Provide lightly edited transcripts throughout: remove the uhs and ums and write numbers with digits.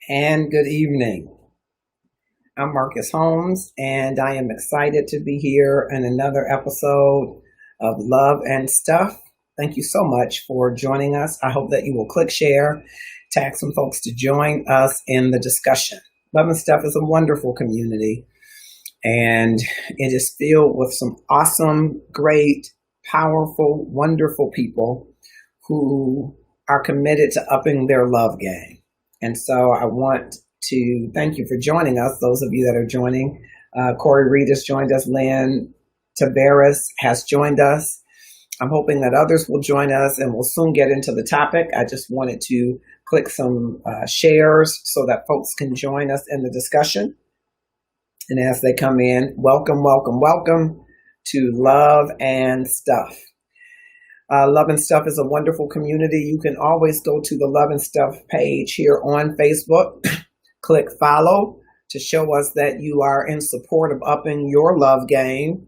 And good evening. I'm Marcus Holmes, and I am excited to be here in another episode of Love and Stuff. Thank you so much for joining us. I hope that you will click share, tag some folks to join us in the discussion. Love and Stuff is a wonderful community, and it is filled with some awesome, great, powerful, wonderful people who are committed to upping their love game. And so I want to thank you for joining us, those of you that are joining. Corey Reed has joined us. Lynn Tavares has joined us. I'm hoping that others will join us, and we'll soon get into the topic. I just wanted to click some shares so that folks can join us in the discussion. And as they come in, welcome, welcome, welcome to Love and Stuff. Love and Stuff is a wonderful community. You can always go to the Love and Stuff page here on Facebook. Click follow to show us that you are in support of upping your love game,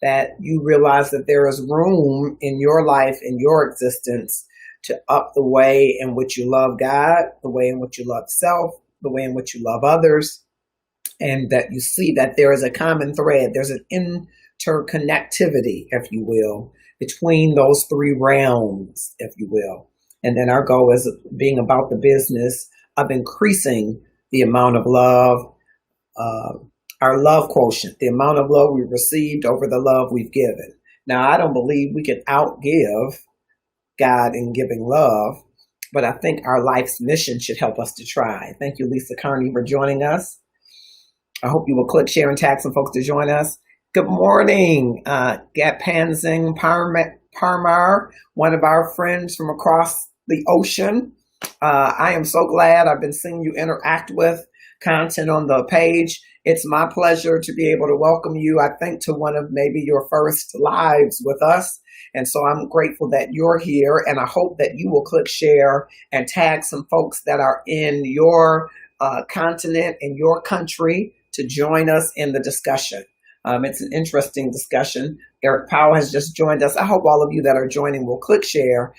that you realize that there is room in your life, in your existence, to up the way in which you love God, the way in which you love self, the way in which you love others, and that you see that there is a common thread. There's an interconnectivity, if you will, between those three realms, if you will. And then our goal is being about the business of increasing the amount of love, our love quotient, the amount of love we've received over the love we've given. Now, I don't believe we can outgive God in giving love, but I think our life's mission should help us to try. Thank you, Lisa Kearney, for joining us. I hope you will click, share, and tag some folks to join us. Good morning, Gatpanzing Parmar, one of our friends from across the ocean. I am so glad I've been seeing you interact with content on the page. It's my pleasure to be able to welcome you, I think, to one of maybe your first lives with us. And so I'm grateful that you're here, and I hope that you will click share and tag some folks that are in your continent, in your country, to join us in the discussion. It's an interesting discussion. Eric Powell has just joined us. I hope all of you that are joining will click share,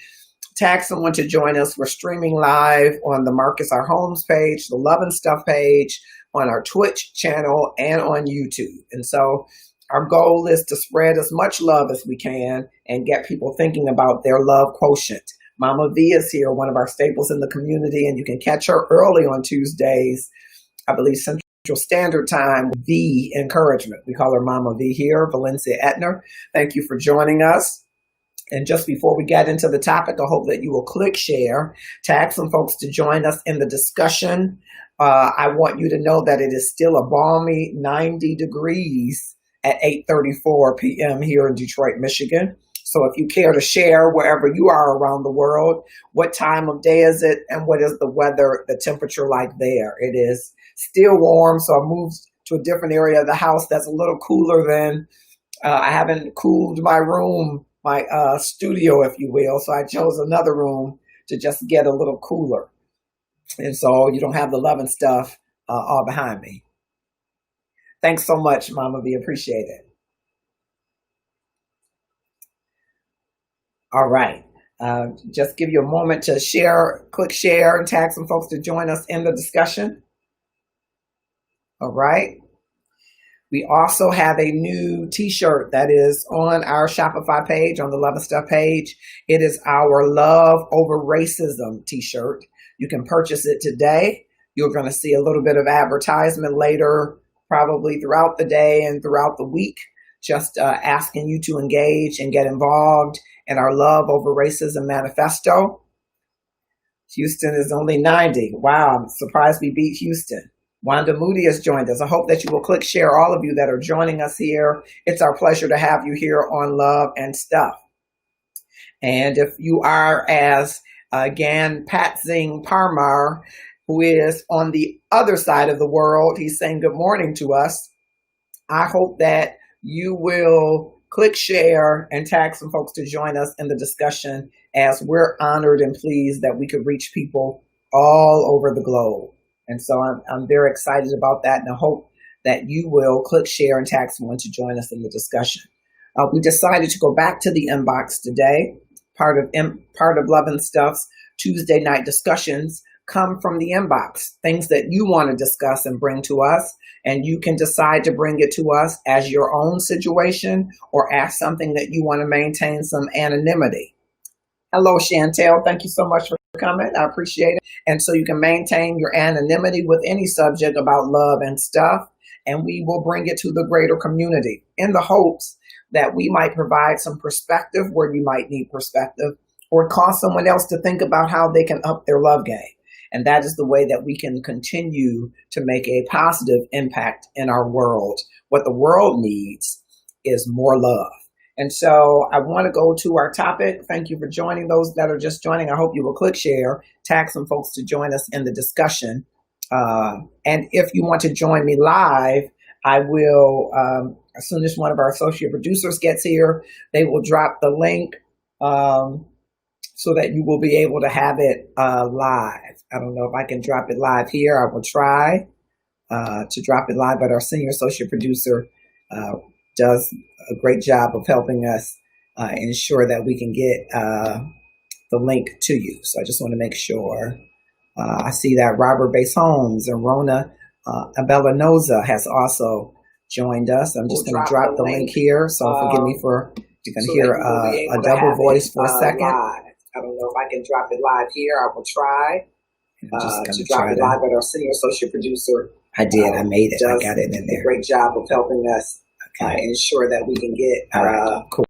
tag someone to join us. We're streaming live on the Marcus R. Holmes page, the Love and Stuff page, on our Twitch channel, and on YouTube. And so our goal is to spread as much love as we can and get people thinking about their love quotient. Mama V is here, one of our staples in the community, and you can catch her early on Tuesdays, I believe Central Standard Time, V Encouragement. We call her Mama V here, Valencia Etner. Thank you for joining us. And just before we get into the topic, I hope that you will click share, tag some folks to join us in the discussion. I want you to know that it is still a balmy 90 degrees at 8:34 p.m. here in Detroit, Michigan. So if you care to share wherever you are around the world, what time of day is it, and what is the weather, the temperature like there? It is still warm, so I moved to a different area of the house that's a little cooler than, I haven't cooled my room, my studio, if you will, so I chose another room to just get a little cooler. And so you don't have the Love and Stuff all behind me. Thanks so much, Mama V. Appreciate it. All right. Just give you a moment to share, click share, and tag some folks to join us in the discussion. All right. We also have a new t-shirt that is on our Shopify page, on the Love and Stuff page. It is our Love Over Racism t-shirt. You can purchase it today. You're going to see a little bit of advertisement later, probably throughout the day and throughout the week, just asking you to engage and get involved in our Love Over Racism manifesto. Houston is only 90. Wow, I'm surprised we beat Houston. Wanda Moody has joined us. I hope that you will click share, all of you that are joining us here. It's our pleasure to have you here on Love and Stuff. And if you are, as again, Pat Zing Parmar, who is on the other side of the world, he's saying good morning to us. I hope that you will click share and tag some folks to join us in the discussion, as we're honored and pleased that we could reach people all over the globe. And so I'm very excited about that, and I hope that you will click share and tag someone to join us in the discussion. We decided to go back to the inbox today, part of Love and Stuff's Tuesday night discussions, come from the inbox, things that you want to discuss and bring to us. And you can decide to bring it to us as your own situation or as something that you want to maintain some anonymity. Hello, Chantel. Thank you so much for coming. I appreciate it. And so you can maintain your anonymity with any subject about love and stuff, and we will bring it to the greater community in the hopes that we might provide some perspective where you might need perspective, or cause someone else to think about how they can up their love game. And that is the way that we can continue to make a positive impact in our world. What the world needs is more love. And so I want to go to our topic. Thank you for joining. Those that are just joining, I hope you will click share, tag some folks to join us in the discussion. And if you want to join me live, I will, as soon as one of our associate producers gets here, they will drop the link so that you will be able to have it live. I don't know if I can drop it live here. I will try to drop it live, but our senior associate producer does a great job of helping us ensure that we can get the link to you. So I just want to make sure. I see that Robert Base Holmes and Rona Abellanoza has also joined us. I'm just going to drop the link here. So forgive me for, you're going to hear a double voice for a second. I don't know if I can drop it live here. I will try to drop it live, but our senior associate producer. I did. I made it. I got it in there. Great job of helping us ensure that we can get cool.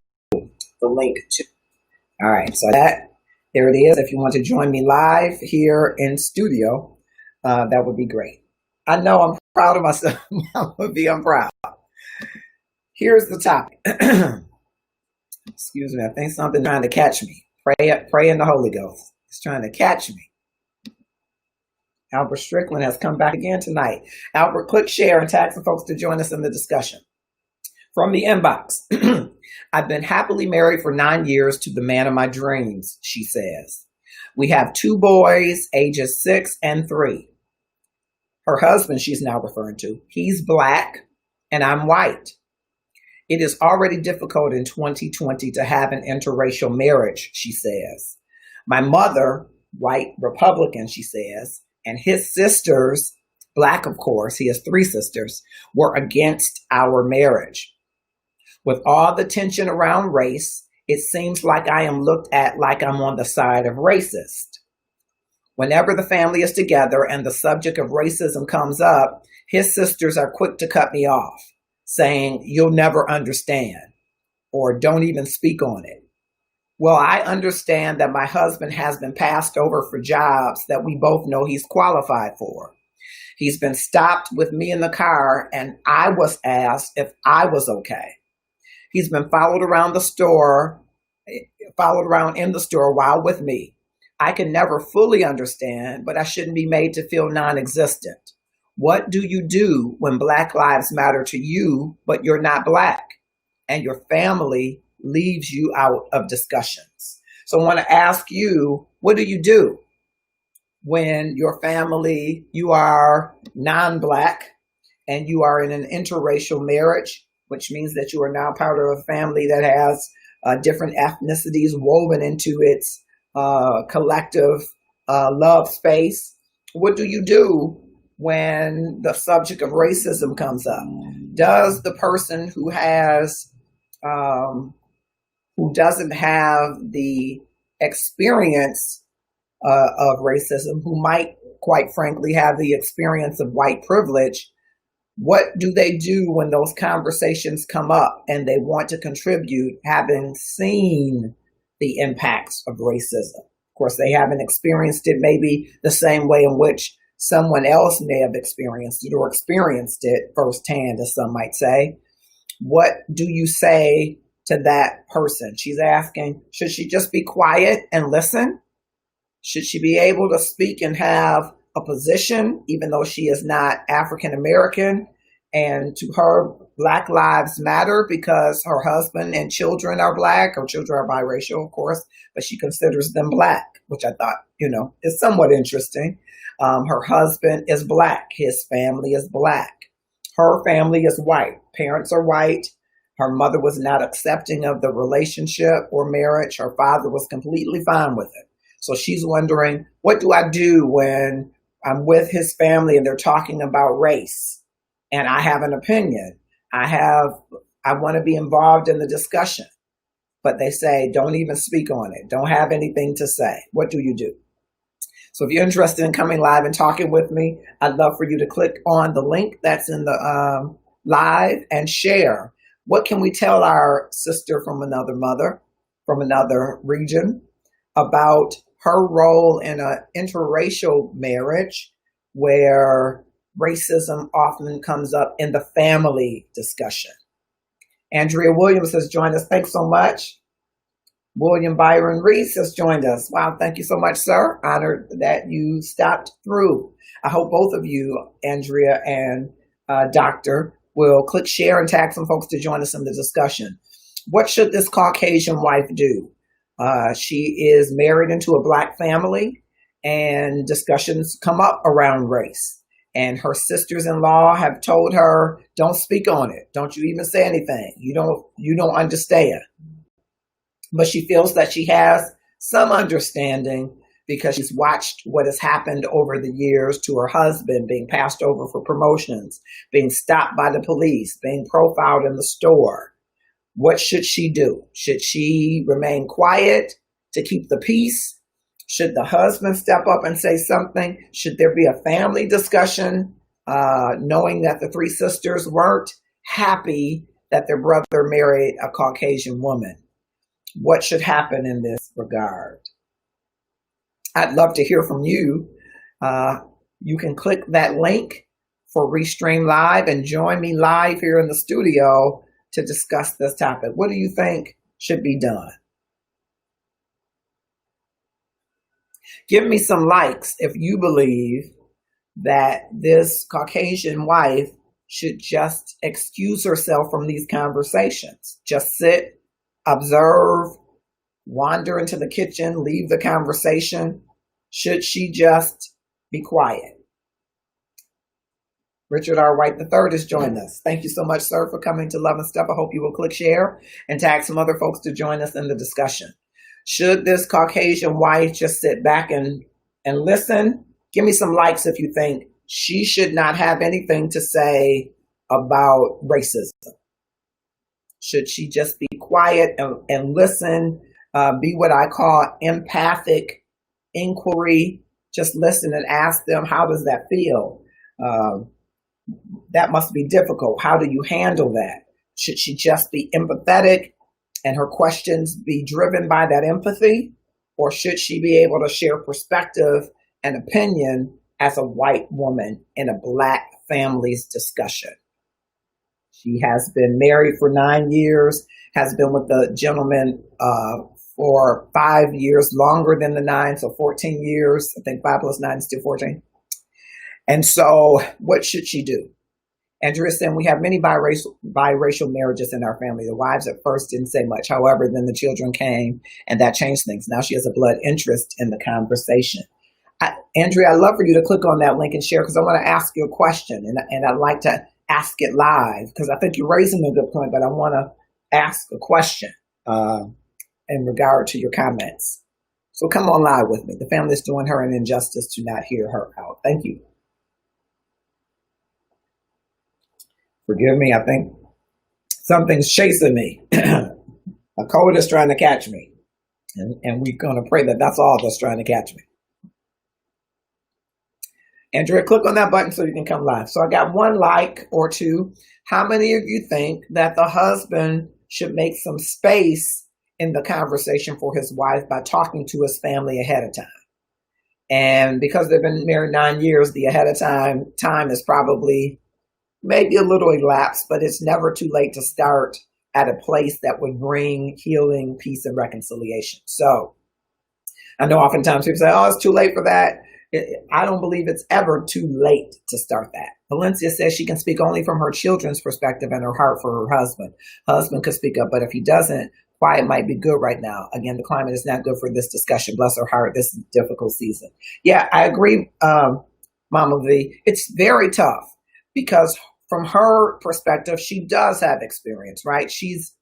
The link to. All right. So there it is. If you want to join me live here in studio, that would be great. I know I'm proud of myself. I'm proud. Here's the topic. Excuse me. I think something's trying to catch me. Pray in the Holy Ghost. It's trying to catch me. Albert Strickland has come back again tonight. Albert, click share and tag some folks to join us in the discussion. From the inbox. I've been happily married for 9 years to the man of my dreams, she says. We have 2 boys, ages 6 and 3. Her husband, she's now referring to, he's black and I'm white. It is already difficult in 2020 to have an interracial marriage, she says. My mother, white Republican, she says, and his sisters, black of course, he has 3 sisters, were against our marriage. With all the tension around race, it seems like I am looked at like I'm on the side of racist. Whenever the family is together and the subject of racism comes up, his sisters are quick to cut me off, saying, you'll never understand, or don't even speak on it. Well, I understand that my husband has been passed over for jobs that we both know he's qualified for. He's been stopped with me in the car, and I was asked if I was okay. He's been followed around in the store while with me. I can never fully understand, but I shouldn't be made to feel non-existent. What do you do when Black Lives Matter to you, but you're not Black, and your family leaves you out of discussions? So I want to ask you, what do you do when your family, you are non-Black, and you are in an interracial marriage, which means that you are now part of a family that has different ethnicities woven into its collective love space? What do you do when the subject of racism comes up? Does the person who doesn't have the experience of racism, who might, quite frankly, have the experience of white privilege, what do they do when those conversations come up and they want to contribute, having seen the impacts of racism? Of course, they haven't experienced it maybe the same way in which someone else may have experienced it, or experienced it firsthand, as some might say. What do you say to that person? She's asking, should she just be quiet and listen? Should she be able to speak and have a position, even though she is not African American? And to her, Black Lives Matter because her husband and children are Black. Her children are biracial, of course, but she considers them Black, which I thought, is somewhat interesting. Her husband is Black. His family is Black. Her family is white. Parents are white. Her mother was not accepting of the relationship or marriage. Her father was completely fine with it. So she's wondering, What do I do when I'm with his family and they're talking about race and I have an opinion? I want to be involved in the discussion, but they say, don't even speak on it. Don't have anything to say. What do you do? So if you're interested in coming live and talking with me, I'd love for you to click on the link that's in the live and share. What can we tell our sister from another mother, from another region, about her role in an interracial marriage where racism often comes up in the family discussion? Andrea Williams has joined us. Thanks so much. William Byron Reese has joined us. Wow, thank you so much, sir. Honored that you stopped through. I hope both of you, Andrea and Doctor, will click share and tag some folks to join us in the discussion. What should this Caucasian wife do? She is married into a Black family, and discussions come up around race. And her sisters-in-law have told her, don't speak on it. Don't you even say anything. You don't understand. But she feels that she has some understanding because she's watched what has happened over the years to her husband being passed over for promotions, being stopped by the police, being profiled in the store. What should she do? Should she remain quiet to keep the peace? Should the husband step up and say something? Should there be a family discussion, knowing that the three sisters weren't happy that their brother married a Caucasian woman? What should happen in this regard? I'd love to hear from you. You can click that link for Restream Live and join me live here in the studio to discuss this topic. What do you think should be done? Give me some likes if you believe that this Caucasian wife should just excuse herself from these conversations. Just sit, observe, wander into the kitchen, leave the conversation. Should she just be quiet? Richard R. White III has joined us. Thank you so much, sir, for coming to Love and Stuff. I hope you will click share and tag some other folks to join us in the discussion. Should this Caucasian wife just sit back and listen? Give me some likes if you think she should not have anything to say about racism. Should she just be quiet and listen, be what I call empathic inquiry, just listen and ask them, how does that feel? That must be difficult. How do you handle that? Should she just be empathetic and her questions be driven by that empathy? Or should she be able to share perspective and opinion as a white woman in a Black family's discussion? She has been married for 9 years, has been with the gentleman for 5 years, longer than the 9, so 14 years. I think 5 plus 9 is still 14. And so what should she do? Andrea said, we have many biracial marriages in our family. The wives at first didn't say much. However, then the children came and that changed things. Now she has a blood interest in the conversation. Andrea, I'd love for you to click on that link and share because I want to ask you a question and I'd like to ask it live because I think you're raising a good point, but I want to ask a question in regard to your comments. So come on live with me. The family is doing her an injustice to not hear her out. Thank you. Forgive me, I think something's chasing me. A cold is trying to catch me. And we're going to pray that that's all that's trying to catch me. Andrea, click on that button so you can come live. So I got one like or two. How many of you think that the husband should make some space in the conversation for his wife by talking to his family ahead of time? And because they've been married 9 years, the ahead of time is probably maybe a little elapsed, but it's never too late to start at a place that would bring healing, peace, and reconciliation. So I know oftentimes people say, oh, it's too late for that. I don't believe it's ever too late to start that. Valencia says she can speak only from her children's perspective and her heart for her husband. Husband could speak up, but if he doesn't, quiet might be good right now. Again, the climate is not good for this discussion. Bless her heart. This is a difficult season. Yeah, I agree, Mama V. It's very tough because from her perspective, she does have experience, right? She's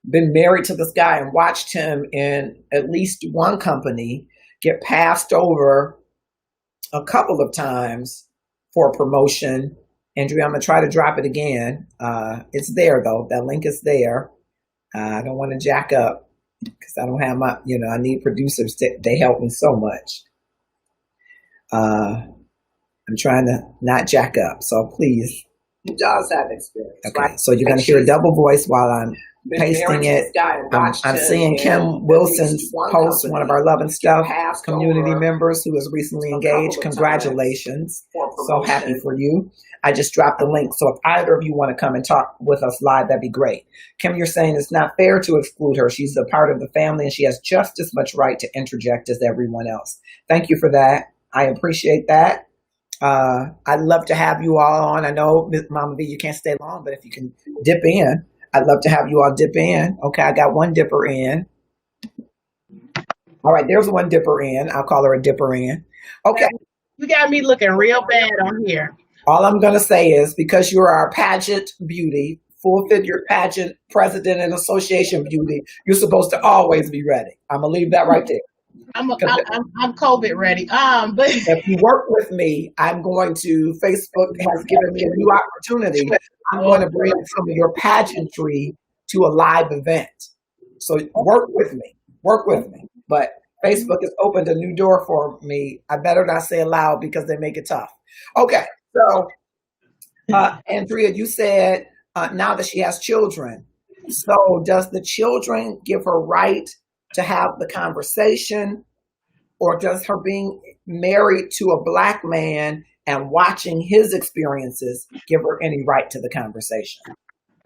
been married to this guy and watched him in at least one company get passed over a couple of times for promotion. Andrea, I'm gonna try to drop it again. It's there though. That link is there. I don't want to jack up because I don't have my, I need producers. They help me so much. I'm trying to not jack up. So please. He does have experience. Okay. Right? So you're going to hear a double voice while I'm pasting it. I'm seeing Kim Wilson's post, one of our Love and Stuff community members who is recently engaged. Congratulations. So happy for you. I just dropped the link. So if either of you want to come and talk with us live, that'd be great. Kim, you're saying it's not fair to exclude her. She's a part of the family and she has just as much right to interject as everyone else. Thank you for that. I appreciate that. I'd love to have you all on. I know, Mama V, you can't stay long, but if you can dip in, I'd love to have you all dip in. Okay, I got one dipper in. All right, there's one dipper in. I'll call her a dipper in. Okay. You got me looking real bad on here. All I'm going to say is because you're our pageant beauty, full-figured pageant president and association beauty, you're supposed to always be ready. I'm going to leave that right there. I'm COVID ready. But if you work with me, I'm going to, Facebook has given me a new opportunity. I'm going to bring some of your pageantry to a live event. So work with me. But Facebook has opened a new door for me. I better not say it loud because they make it tough. Okay, so Andrea, you said now that she has children. So does the children give her right to have the conversation, or does her being married to a Black man and watching his experiences give her any right to the conversation?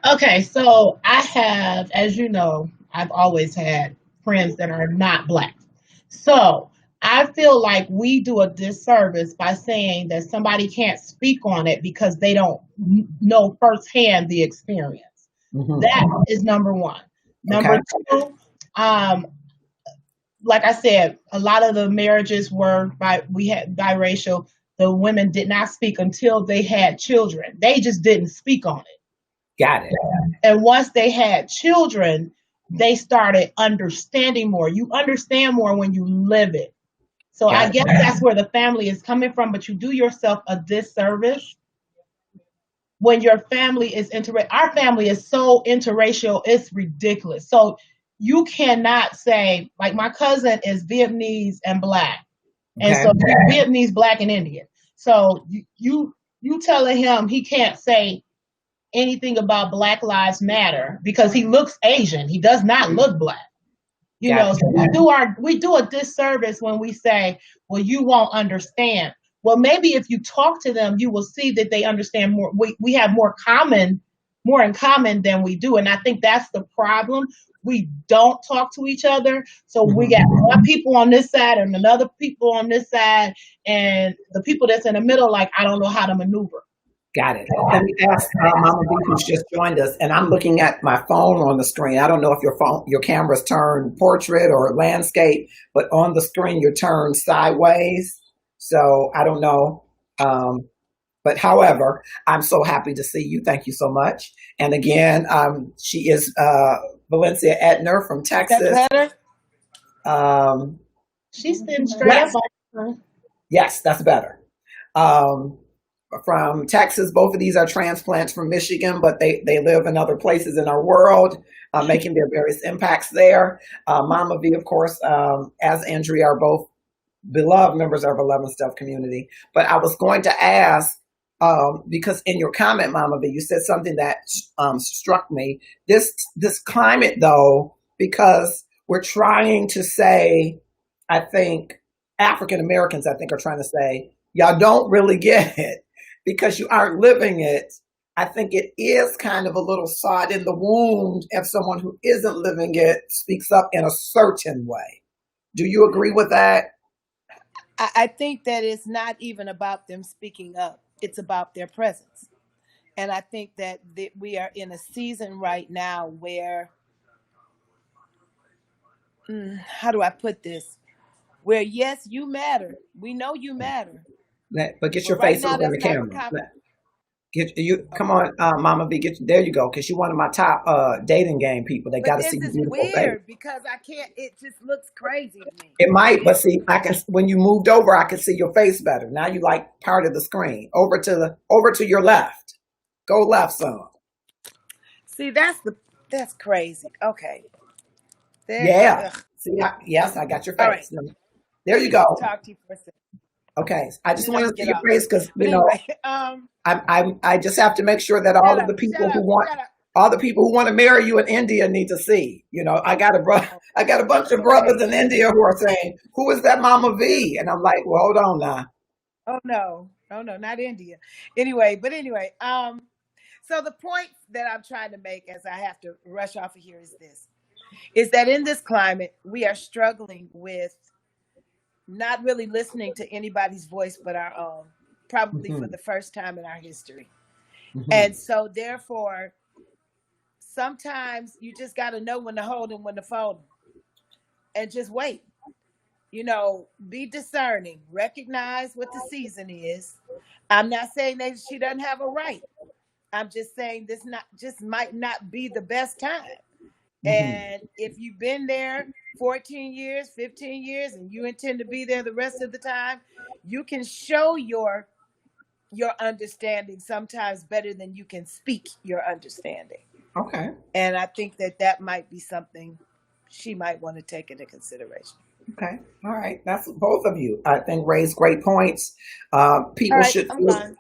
Okay, so I have, as you know, I've always had friends that are not Black. So I feel like we do a disservice by saying that somebody can't speak on it because they don't know firsthand the experience. Mm-hmm. That is number one. Number two, like I said, a lot of the marriages were biracial. The women did not speak until they had children. They just didn't speak on it. Got it. And once they had children, they started understanding more. You understand more when you live it. So I guess that's where the family is coming from, but you do yourself a disservice when your family is our family is so interracial, it's ridiculous. So you cannot say, like, my cousin is Vietnamese and Black. And so Vietnamese, Black, and Indian. So you telling him he can't say anything about Black Lives Matter because he looks Asian. He does not look Black. You know, so we do a disservice when we say, well, you won't understand. Well, maybe if you talk to them, you will see that they understand more. We have more in common than we do. And I think that's the problem. We don't talk to each other. So we got one people on this side and another people on this side. And the people that's in the middle, like, I don't know how to maneuver. Got it. Let me ask Mama B, who's just joined us, and I'm looking at my phone on the screen. I don't know if your camera's turned portrait or landscape, but on the screen you're turned sideways. So I don't know. But however, I'm so happy to see you. Thank you so much. And again, she is Valencia Etner from Texas. That's better? She's sitting straight up. Yes, that's better. From Texas, both of these are transplants from Michigan, but they live in other places in our world, making their various impacts there. Mama V, of course, as Andrea, are both beloved members of our Love and Stuff community. But I was going to ask, because in your comment, Mama V, you said something that struck me. This climate, though, because we're trying to say, I think African Americans, are trying to say, y'all don't really get it because you aren't living it. I think it is kind of a little salt in the wound if someone who isn't living it speaks up in a certain way. Do you agree with that? I think that it's not even about them speaking up. It's about their presence. And I think that we are in a season right now where, how do I put this? Where, yes, you matter. We know you matter. But get your face over the camera. Get you come on, Mama V. Get there you go, because you're one of my top dating game people. They But got to see this your is beautiful face. weird because I can't. It just looks crazy to me. It might, but see, I can. When you moved over, I can see your face better. Now you like part of the screen. Over to your left. Go left some. See, that's crazy. Okay, there. Yeah. Ugh. See, yes, I got your All right. face. There Let you me go. talk to you for a second, Okay, I and just then I'm want to gonna see get your off. face because But anyway, I just have to make sure that shut all of up, the people shut who up, want shut up. all the people who want to marry you in India need to see. I got a bunch of Okay. brothers in India who are saying, "Who is that Mama V?" And I'm like, "Well, hold on now." Oh no, oh no, not India. Anyway, so the point that I'm trying to make, as I have to rush off of here, is this: is that in this climate, we are struggling with not really listening to anybody's voice but our own, probably for Hmm. the first time in our history. And Hmm. so, therefore, sometimes you just got to know when to hold and when to fold 'em, and just wait. Be discerning, recognize what the season is. I'm not saying that she doesn't have a right. I'm just saying this not just might not be the best time. Hmm. And if you've been there 14 years, 15 years, and you intend to be there the rest of the time, you can show your understanding sometimes better than you can speak your understanding. Okay. And I think that might be something she might want to take into consideration. Okay. All right. That's both of you. I think raise great points. All People right, should I'm feel gone.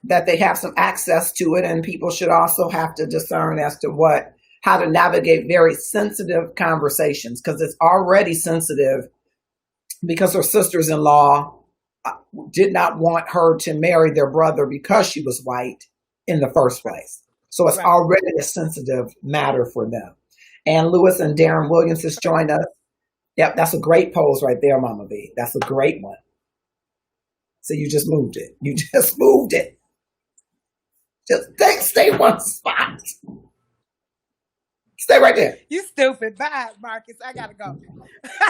that they have some access to it, and people should also have to discern as to how to navigate very sensitive conversations because it's already sensitive because her sisters-in-law uh, did not want her to marry their brother because she was white in the first place. So it's Right. already a sensitive matter for them. And Lewis and Darren Williams has joined us. Yep, that's a great pose right there, Mama V. That's a great one. So you just moved it. You just moved it. Just stay one spot. Stay right there. You stupid. Bye, Marcus. I gotta go.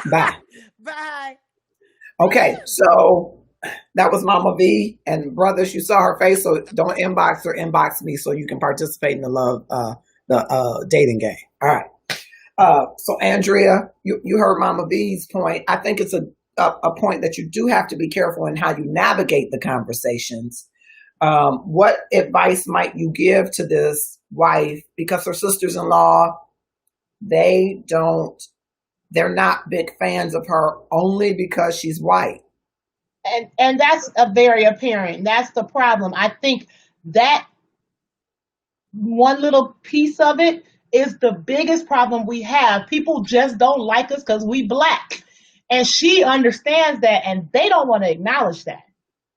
Bye. Bye. Okay, so that was Mama V. And brothers, you saw her face, so don't inbox or inbox me so you can participate in the dating game. All right. So Andrea, you heard Mama V's point. I think it's a point that you do have to be careful in how you navigate the conversations. What advice might you give to this wife? Because her sisters-in-law, they don't, they're not big fans of her only because she's white. And that's a very apparent. That's the problem. I think that one little piece of it is the biggest problem we have. People just don't like us because we black. And she understands that and they don't want to acknowledge that.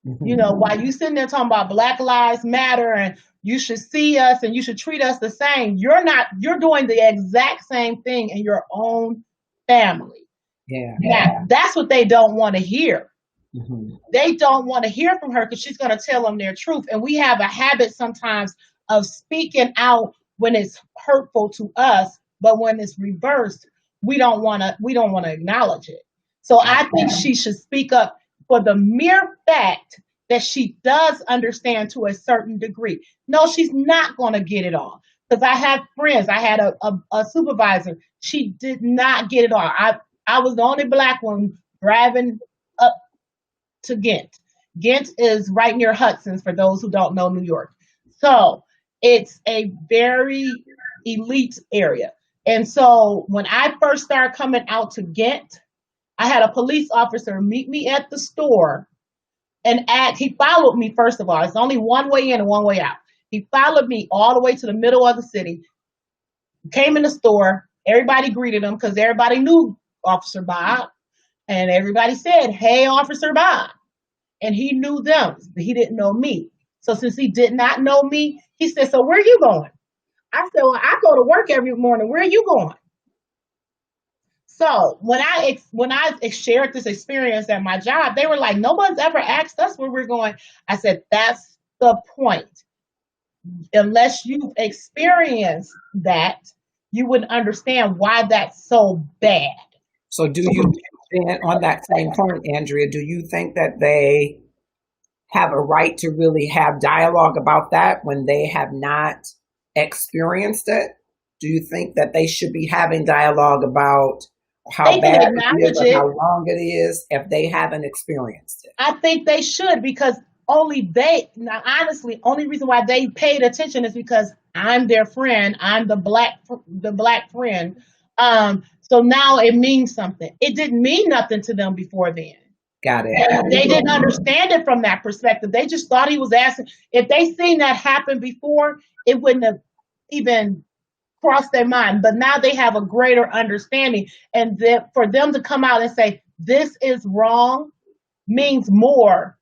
Mm-hmm. While you sitting there talking about Black Lives Matter and you should see us and you should treat us the same, you're doing the exact same thing in your own family. Yeah. Now, that's what they don't want to hear. Mm-hmm. They don't want to hear from her because she's going to tell them their truth. And we have a habit sometimes of speaking out when it's hurtful to us, but when it's reversed, we don't want to acknowledge it. So I think she should speak up for the mere fact that she does understand to a certain degree. No, she's not going to get it all. Because I have friends. I had a supervisor. She did not get it all. I was the only black one driving up to Ghent. Ghent is right near Hudson's for those who don't know New York. So it's a very elite area. And so when I first started coming out to Ghent, I had a police officer meet me at the store and he followed me first of all. It's only one way in and one way out. He followed me all the way to the middle of the city, came in the store, everybody greeted him because everybody knew Officer Bob. And everybody said, "Hey, Officer Bob." And he knew them. He didn't know me. So since he did not know me, he said, "So where are you going?" I said, "Well, I go to work every morning. Where are you going?" So when I shared this experience at my job, they were like, "No one's ever asked us where we're going." I said, "That's the point. Unless you've experienced that, you wouldn't understand why that's so bad." So do you, on that same point, Andrea, do you think that they have a right to really have dialogue about that when they have not experienced it? Do you think that they should be having dialogue about how They can bad it is acknowledge or how it. wrong it is if they haven't experienced it? I think they should, because only they, now honestly, only reason why they paid attention is because I'm their friend. I'm the black friend. So now it means something. It didn't mean nothing to them before then. Got it. They didn't understand it from that perspective. They just thought he was asking. If they seen that happen before, it wouldn't have even crossed their mind. But now they have a greater understanding, and that for them to come out and say this is wrong means more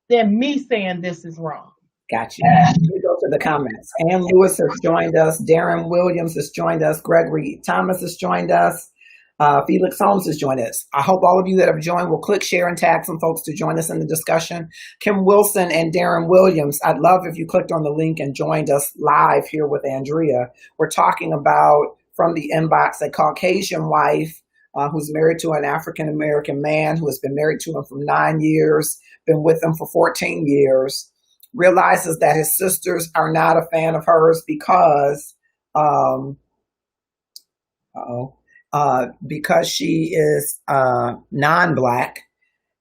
than me saying this is wrong. Gotcha. We go to the comments. Ann Lewis has joined us. Darren Williams has joined us. Gregory Thomas has joined us. Felix Holmes has joined us. I hope all of you that have joined will click, share, and tag some folks to join us in the discussion. Kim Wilson and Darren Williams, I'd love if you clicked on the link and joined us live here with Andrea. We're talking about, from the inbox, a Caucasian wife who's married to an African-American man who has been married to him for 9 years, been with him for 14 years, realizes that his sisters are not a fan of hers because she is non-Black,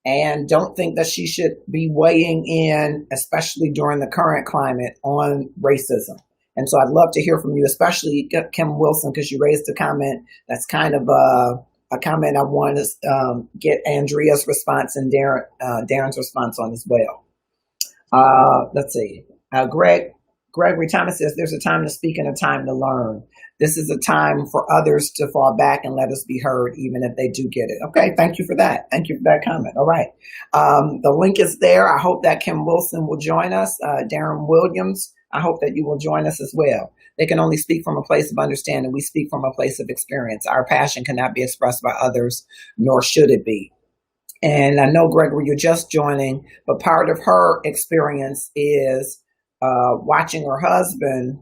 and don't think that she should be weighing in, especially during the current climate, on racism. And so I'd love to hear from you, especially Kim Wilson, because you raised a comment that's kind of a comment I want to get Andrea's response and Darren's response on as well. Let's see. Gregory Thomas says, there's a time to speak and a time to learn. This is a time for others to fall back and let us be heard, even if they do get it. Okay, thank you for that. Thank you for that comment. All right. The link is there. I hope that Kim Wilson will join us. Darren Williams, I hope that you will join us as well. They can only speak from a place of understanding. We speak from a place of experience. Our passion cannot be expressed by others, nor should it be. And I know, Gregory, you're just joining, but part of her experience is watching her husband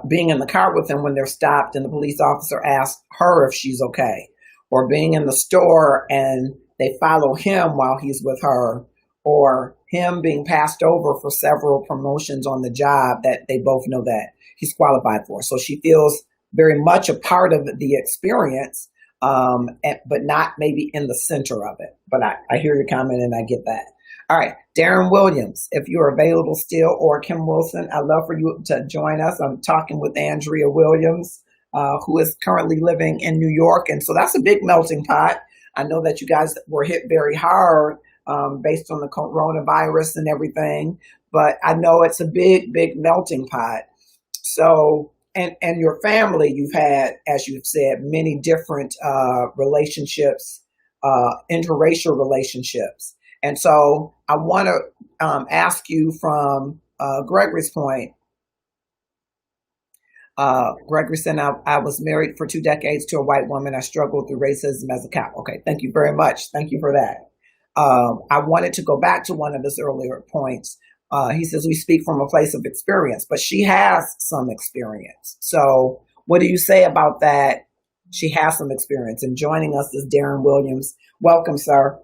being in the car with him when they're stopped and the police officer asks her if she's okay, or being in the store and they follow him while he's with her, or him being passed over for several promotions on the job that they both know that he's qualified for. So she feels very much a part of the experience, but not maybe in the center of it. But I hear your comment and I get that. All right, Darren Williams, if you're available still, or Kim Wilson, I'd love for you to join us. I'm talking with Andrea Williams, who is currently living in New York. And so that's a big melting pot. I know that you guys were hit very hard based on the coronavirus and everything, but I know it's a big, big melting pot. So, and your family, you've had, as you've said, many different relationships, interracial relationships. And so I want to ask you from Gregory's point. Gregory said, I was married for 2 decades to a white woman. I struggled through racism as a cop. Okay, thank you very much. Thank you for that. I wanted to go back to one of his earlier points. He says we speak from a place of experience, but she has some experience. So what do you say about that? She has some experience. And joining us is Darren Williams. Welcome, sir.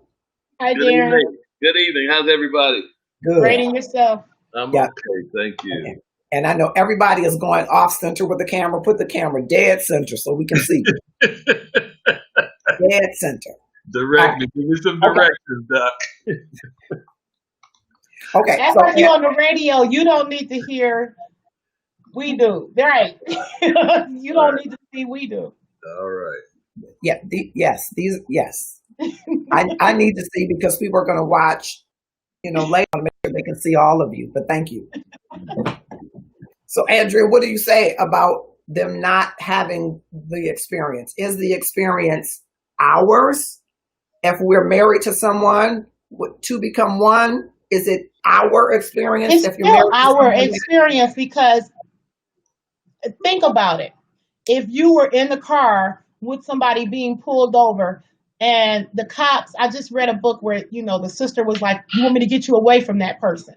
Hi, Good Darren. evening. Good evening. How's everybody? Good. Rating yourself. I'm Yeah. okay. Thank you. Okay. And I know everybody is going off center with the camera. Put the camera dead center so we can see. Dead center. Direct me. Give me some directions, Doc. Okay. That's So like you on the radio. You don't need to hear. We do. Right. You don't need to see. We do. All right. yeah, yes. I need to see because people are going to watch, later to make sure they can see all of you. But thank you. So, Andrea, what do you say about them not having the experience? Is the experience ours? If we're married to someone, to become one, is it our experience? It's if you're still married to our someone? experience, because think about it. If you were in the car with somebody being pulled over and the cops, I just read a book where, the sister was like, you want me to get you away from that person.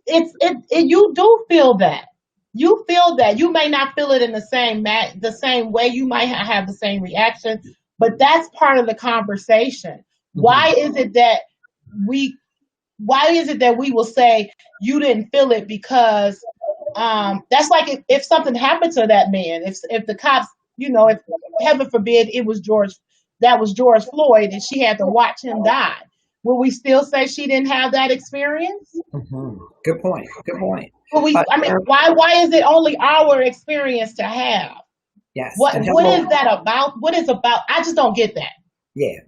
You do feel that. You feel that. You may not feel it in the same way. You might have the same reaction, but that's part of the conversation. Mm-hmm. Why is it that we why is it that we will say you didn't feel it because that's like if something happened to that man, if the cops, if heaven forbid it was George Floyd and she had to watch him die, will we still say she didn't have that experience? Good point. Good point. Will we? I mean, why is it only our experience to have? Yes. What is that about? What is about? I just don't get that. Yeah.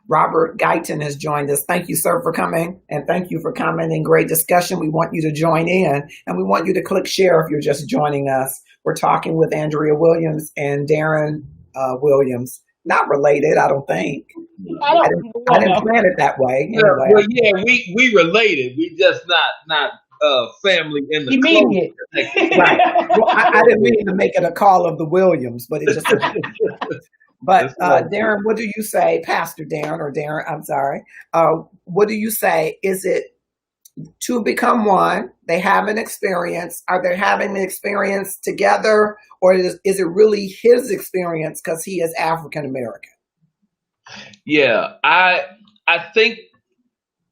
Robert Guyton has joined us. Thank you, sir, for coming. And thank you for commenting. Great discussion. We want you to join in and we want you to click share if you're just joining us. We're talking with Andrea Williams and Darren Williams. Not related, I don't think. I didn't plan it that way. Yeah, anyway. well, yeah, we related. We just not family in the Immediate. Right. Well, I didn't mean to make it a call of the Williams, but it just. But Darren, what do you say, Pastor Darren or Darren? I'm sorry. What do you say? Is it two become one? They have an experience. Are they having the experience together, or is it really his experience because he is African American? Yeah, I think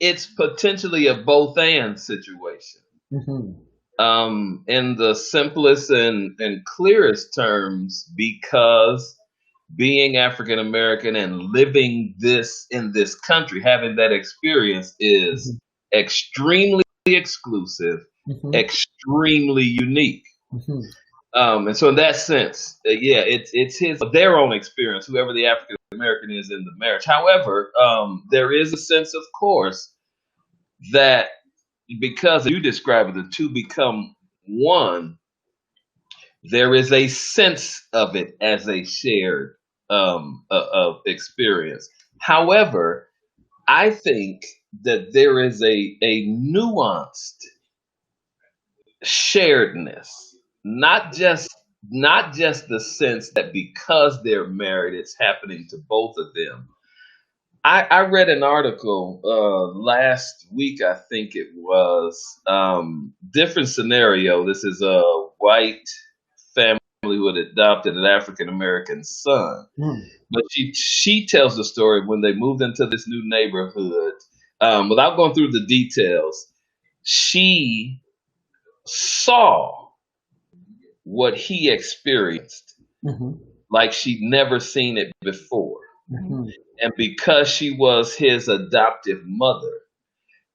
it's potentially a both and situation. In the simplest and clearest terms, because being African American and living this in this country, having that experience is extremely exclusive, extremely unique. And so in that sense, it's their own experience, whoever the African American is in the marriage. However, there is a sense, of course, that because you describe it, the two become one, there is a sense of it as a shared of experience. However, I think that there is a nuanced sharedness, not just the sense that because they're married, it's happening to both of them. I read an article last week, I think it was, different scenario. This is a white family who had adopted an African American son. But she tells the story when they moved into this new neighborhood. Without going through the details, she saw what he experienced like she'd never seen it before. And because she was his adoptive mother,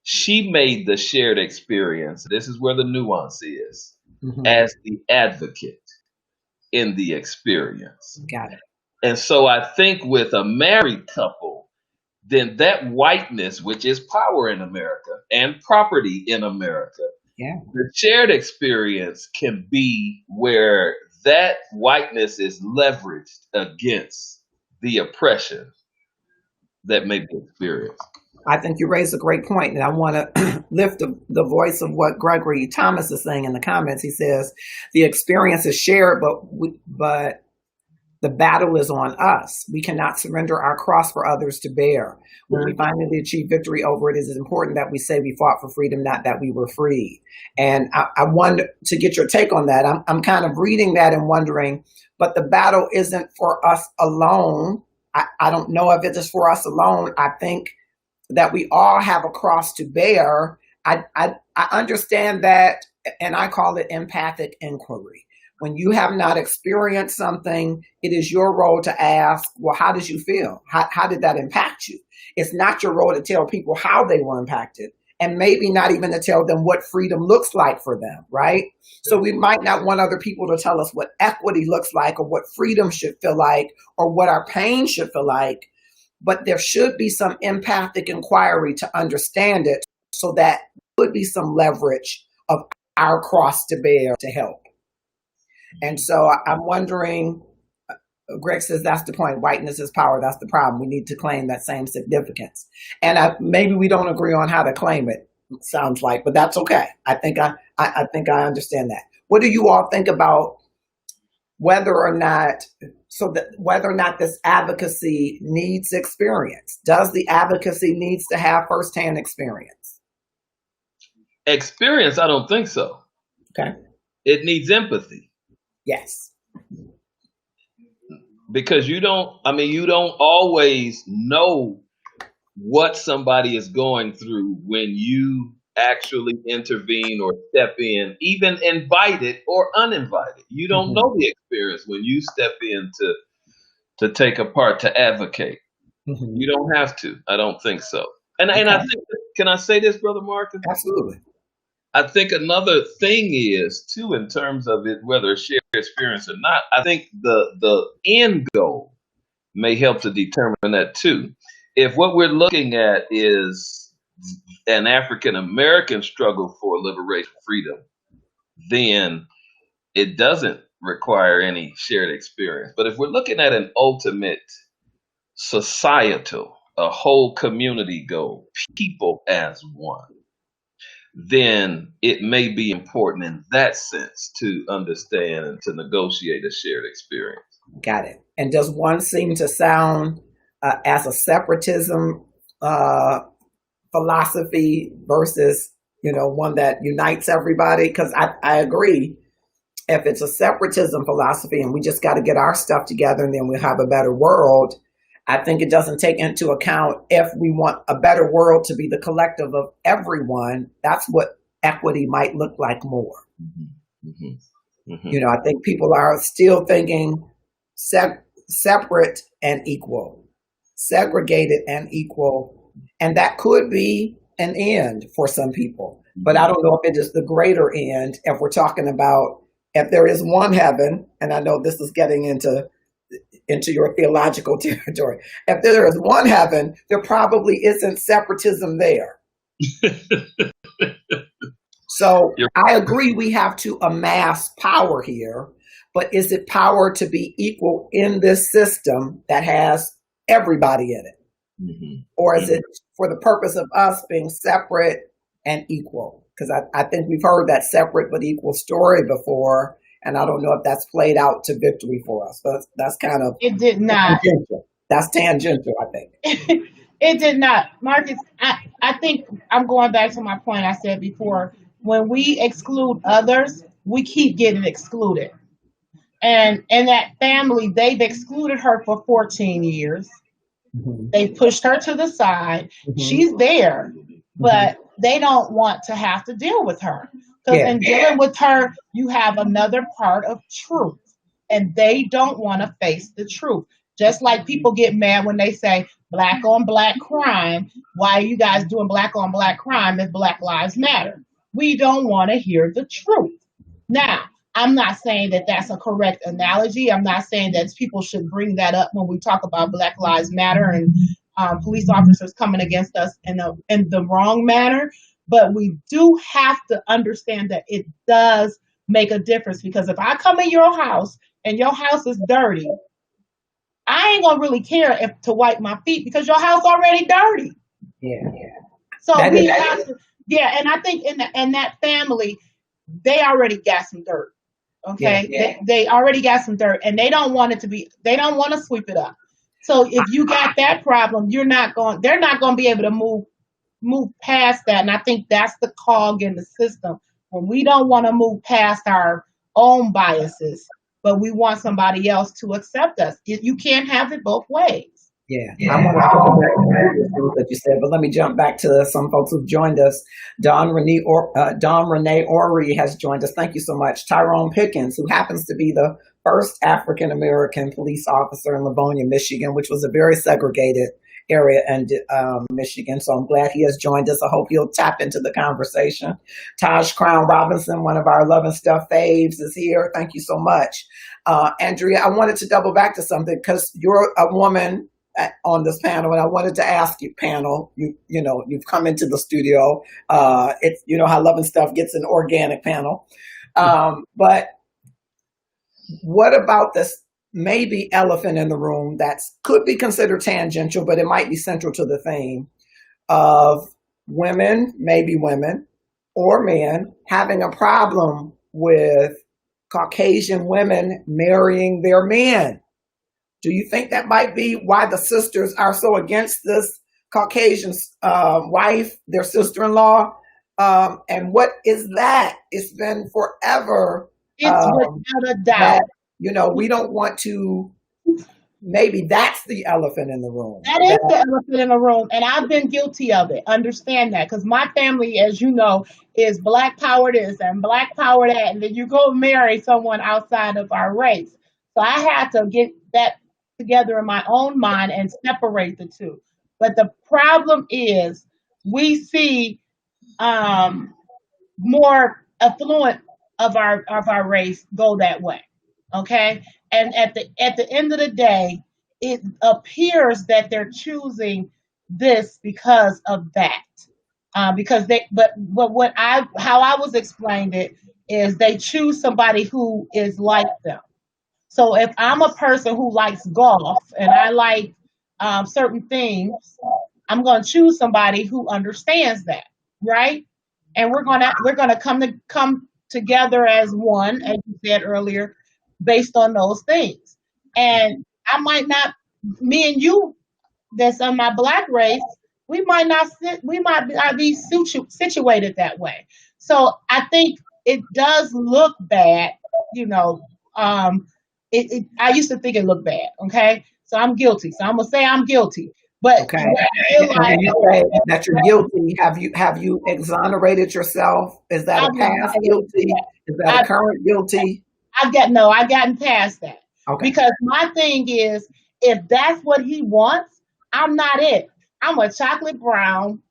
she made the shared experience, this is where the nuance is, as the advocate in the experience. Got it. And so I think with a married couple, then that whiteness, which is power in America and property in America, the shared experience can be where that whiteness is leveraged against the oppression that may be experienced. I think you raised a great point, and I want to lift the voice of what Gregory Thomas is saying in the comments. He says the experience is shared, but the battle is on us. We cannot surrender our cross for others to bear. When we finally achieve victory over it, it is important that we say we fought for freedom, not that we were freed. And I want to get your take on that. I'm kind of reading that and wondering, but the battle isn't for us alone. I don't know if it is for us alone. I think that we all have a cross to bear. I understand that, and I call it empathic inquiry. When you have not experienced something, it is your role to ask, well, how did you feel? How did that impact you? It's not your role to tell people how they were impacted, and maybe not even to tell them what freedom looks like for them, right? So we might not want other people to tell us what equity looks like or what freedom should feel like or what our pain should feel like, but there should be some empathic inquiry to understand it so that there would be some leverage of our cross to bear to help. And so I'm wondering, Greg says that's the point. Whiteness is power. That's the problem. We need to claim that same significance. And maybe we don't agree on how to claim it, sounds like, but that's okay. I think I understand that. What do you all think about whether or not this advocacy needs experience? Does the advocacy needs to have firsthand experience? Experience, I don't think so. Okay. It needs empathy. Yes. Because you don't always know what somebody is going through when you actually intervene or step in, even invited or uninvited. You don't Mhm. know the experience when you step in to take a part to advocate. Mhm. You don't have to. I don't think so. And I Okay. think, can I say this, Brother Marcus? Absolutely. I think another thing is too, in terms of it, whether it's shared experience or not. I think the end goal may help to determine that too. If what we're looking at is an African American struggle for liberation, freedom, then it doesn't require any shared experience. But if we're looking at an ultimate societal, a whole community goal, people as one, then it may be important in that sense to understand and to negotiate a shared experience. Got it. And does one seem to sound as a separatism uh, philosophy versus, one that unites everybody? Because I agree. If it's a separatism philosophy and we just got to get our stuff together and then we'll have a better world, I think it doesn't take into account if we want a better world to be the collective of everyone. That's what equity might look like more. Mm-hmm. Mm-hmm. I think people are still thinking separate and equal, segregated and equal. And that could be an end for some people. But I don't know if it is the greater end if we're talking about if there is one heaven, and I know this is getting into your theological territory. If there is one heaven, there probably isn't separatism there. So I agree we have to amass power here, but is it power to be equal in this system that has everybody in it? Mm-hmm. Or is it for the purpose of us being separate and equal? Because I think we've heard that separate but equal story before, and I don't know if that's played out to victory for us. But that's kind of It did not. tangential. That's tangential, I think. It did not. Marcus, I think I'm going back to my point I said before. When we exclude others, we keep getting excluded. And in that family, they've excluded her for 14 years. Mhm. They pushed her to the side. Mhm. She's there, but they don't want to have to deal with her. Because Yeah. in dealing with her, you have another part of truth, and they don't want to face the truth. Just like people get mad when they say black on black crime. Why are you guys doing black on black crime if Black Lives Matter? We don't want to hear the truth. Now, I'm not saying that that's a correct analogy. I'm not saying that people should bring that up when we talk about Black Lives Matter and police officers coming against us in the wrong manner. But we do have to understand that it does make a difference, because if I come in your house and your house is dirty, I ain't gonna really care if to wipe my feet because your house already dirty. Yeah. So That we is- have to, yeah. And I think in that family, they already got some dirt. Okay, Yeah. they already got some dirt, and they don't want it to be. They don't want to sweep it up. So if you got that problem, they're not going to be able to move past that. And I think that's the cog in the system, when we don't want to move past our own biases, but we want somebody else to accept us. You can't have it both ways. Yeah, I want to circle back to that you said, but let me jump back to some folks who've joined us. Don Renee Ori has joined us. Thank you so much. Tyrone Pickens, who happens to be the first African American police officer in Livonia, Michigan, which was a very segregated area in Michigan. So I'm glad he has joined us. I hope he'll tap into the conversation. Taj Crown Robinson, one of our Love and Stuff faves, is here. Thank you so much. Andrea, I wanted to double back to something because you're a woman on this panel, and I wanted to ask you, panel, you've come into the studio. It's how Love and Stuff gets an organic panel. But what about this maybe elephant in the room that could be considered tangential, but it might be central to the theme of women, maybe women or men, having a problem with Caucasian women marrying their men? Do you think that might be why the sisters are so against this Caucasian wife, their sister-in-law? And what is that? It's been forever. It's without a doubt. That, we don't want to maybe that's the elephant in the room. That is the elephant in the room, and I've been guilty of it. Understand that, because my family, as you know, is Black power this and Black power that, and then you go marry someone outside of our race. So I had to get that together in my own mind and separate the two. But the problem is, we see um, more affluent of our race go that way. Okay, and at the end of the day, it appears that they're choosing this because of that. Because they, but what I how I was explained it is they choose somebody who is like them. So if I'm a person who likes golf and I like certain things, I'm going to choose somebody who understands that, right? And we're gonna come together as one, as you said earlier, based on those things. And I might not, me and you, that's on my Black race, we might not be situated that way. So I think it does look bad, you know. I used to think it looked bad. Okay, so I'm guilty. So I'm gonna say I'm guilty. But Okay. what I And when realize, you say that you're guilty, have you exonerated yourself? Is that a I've past guilty? Is that a I've, current guilty? I've gotten past that. Okay. Because my thing is, if that's what he wants, I'm not it. I'm a chocolate brown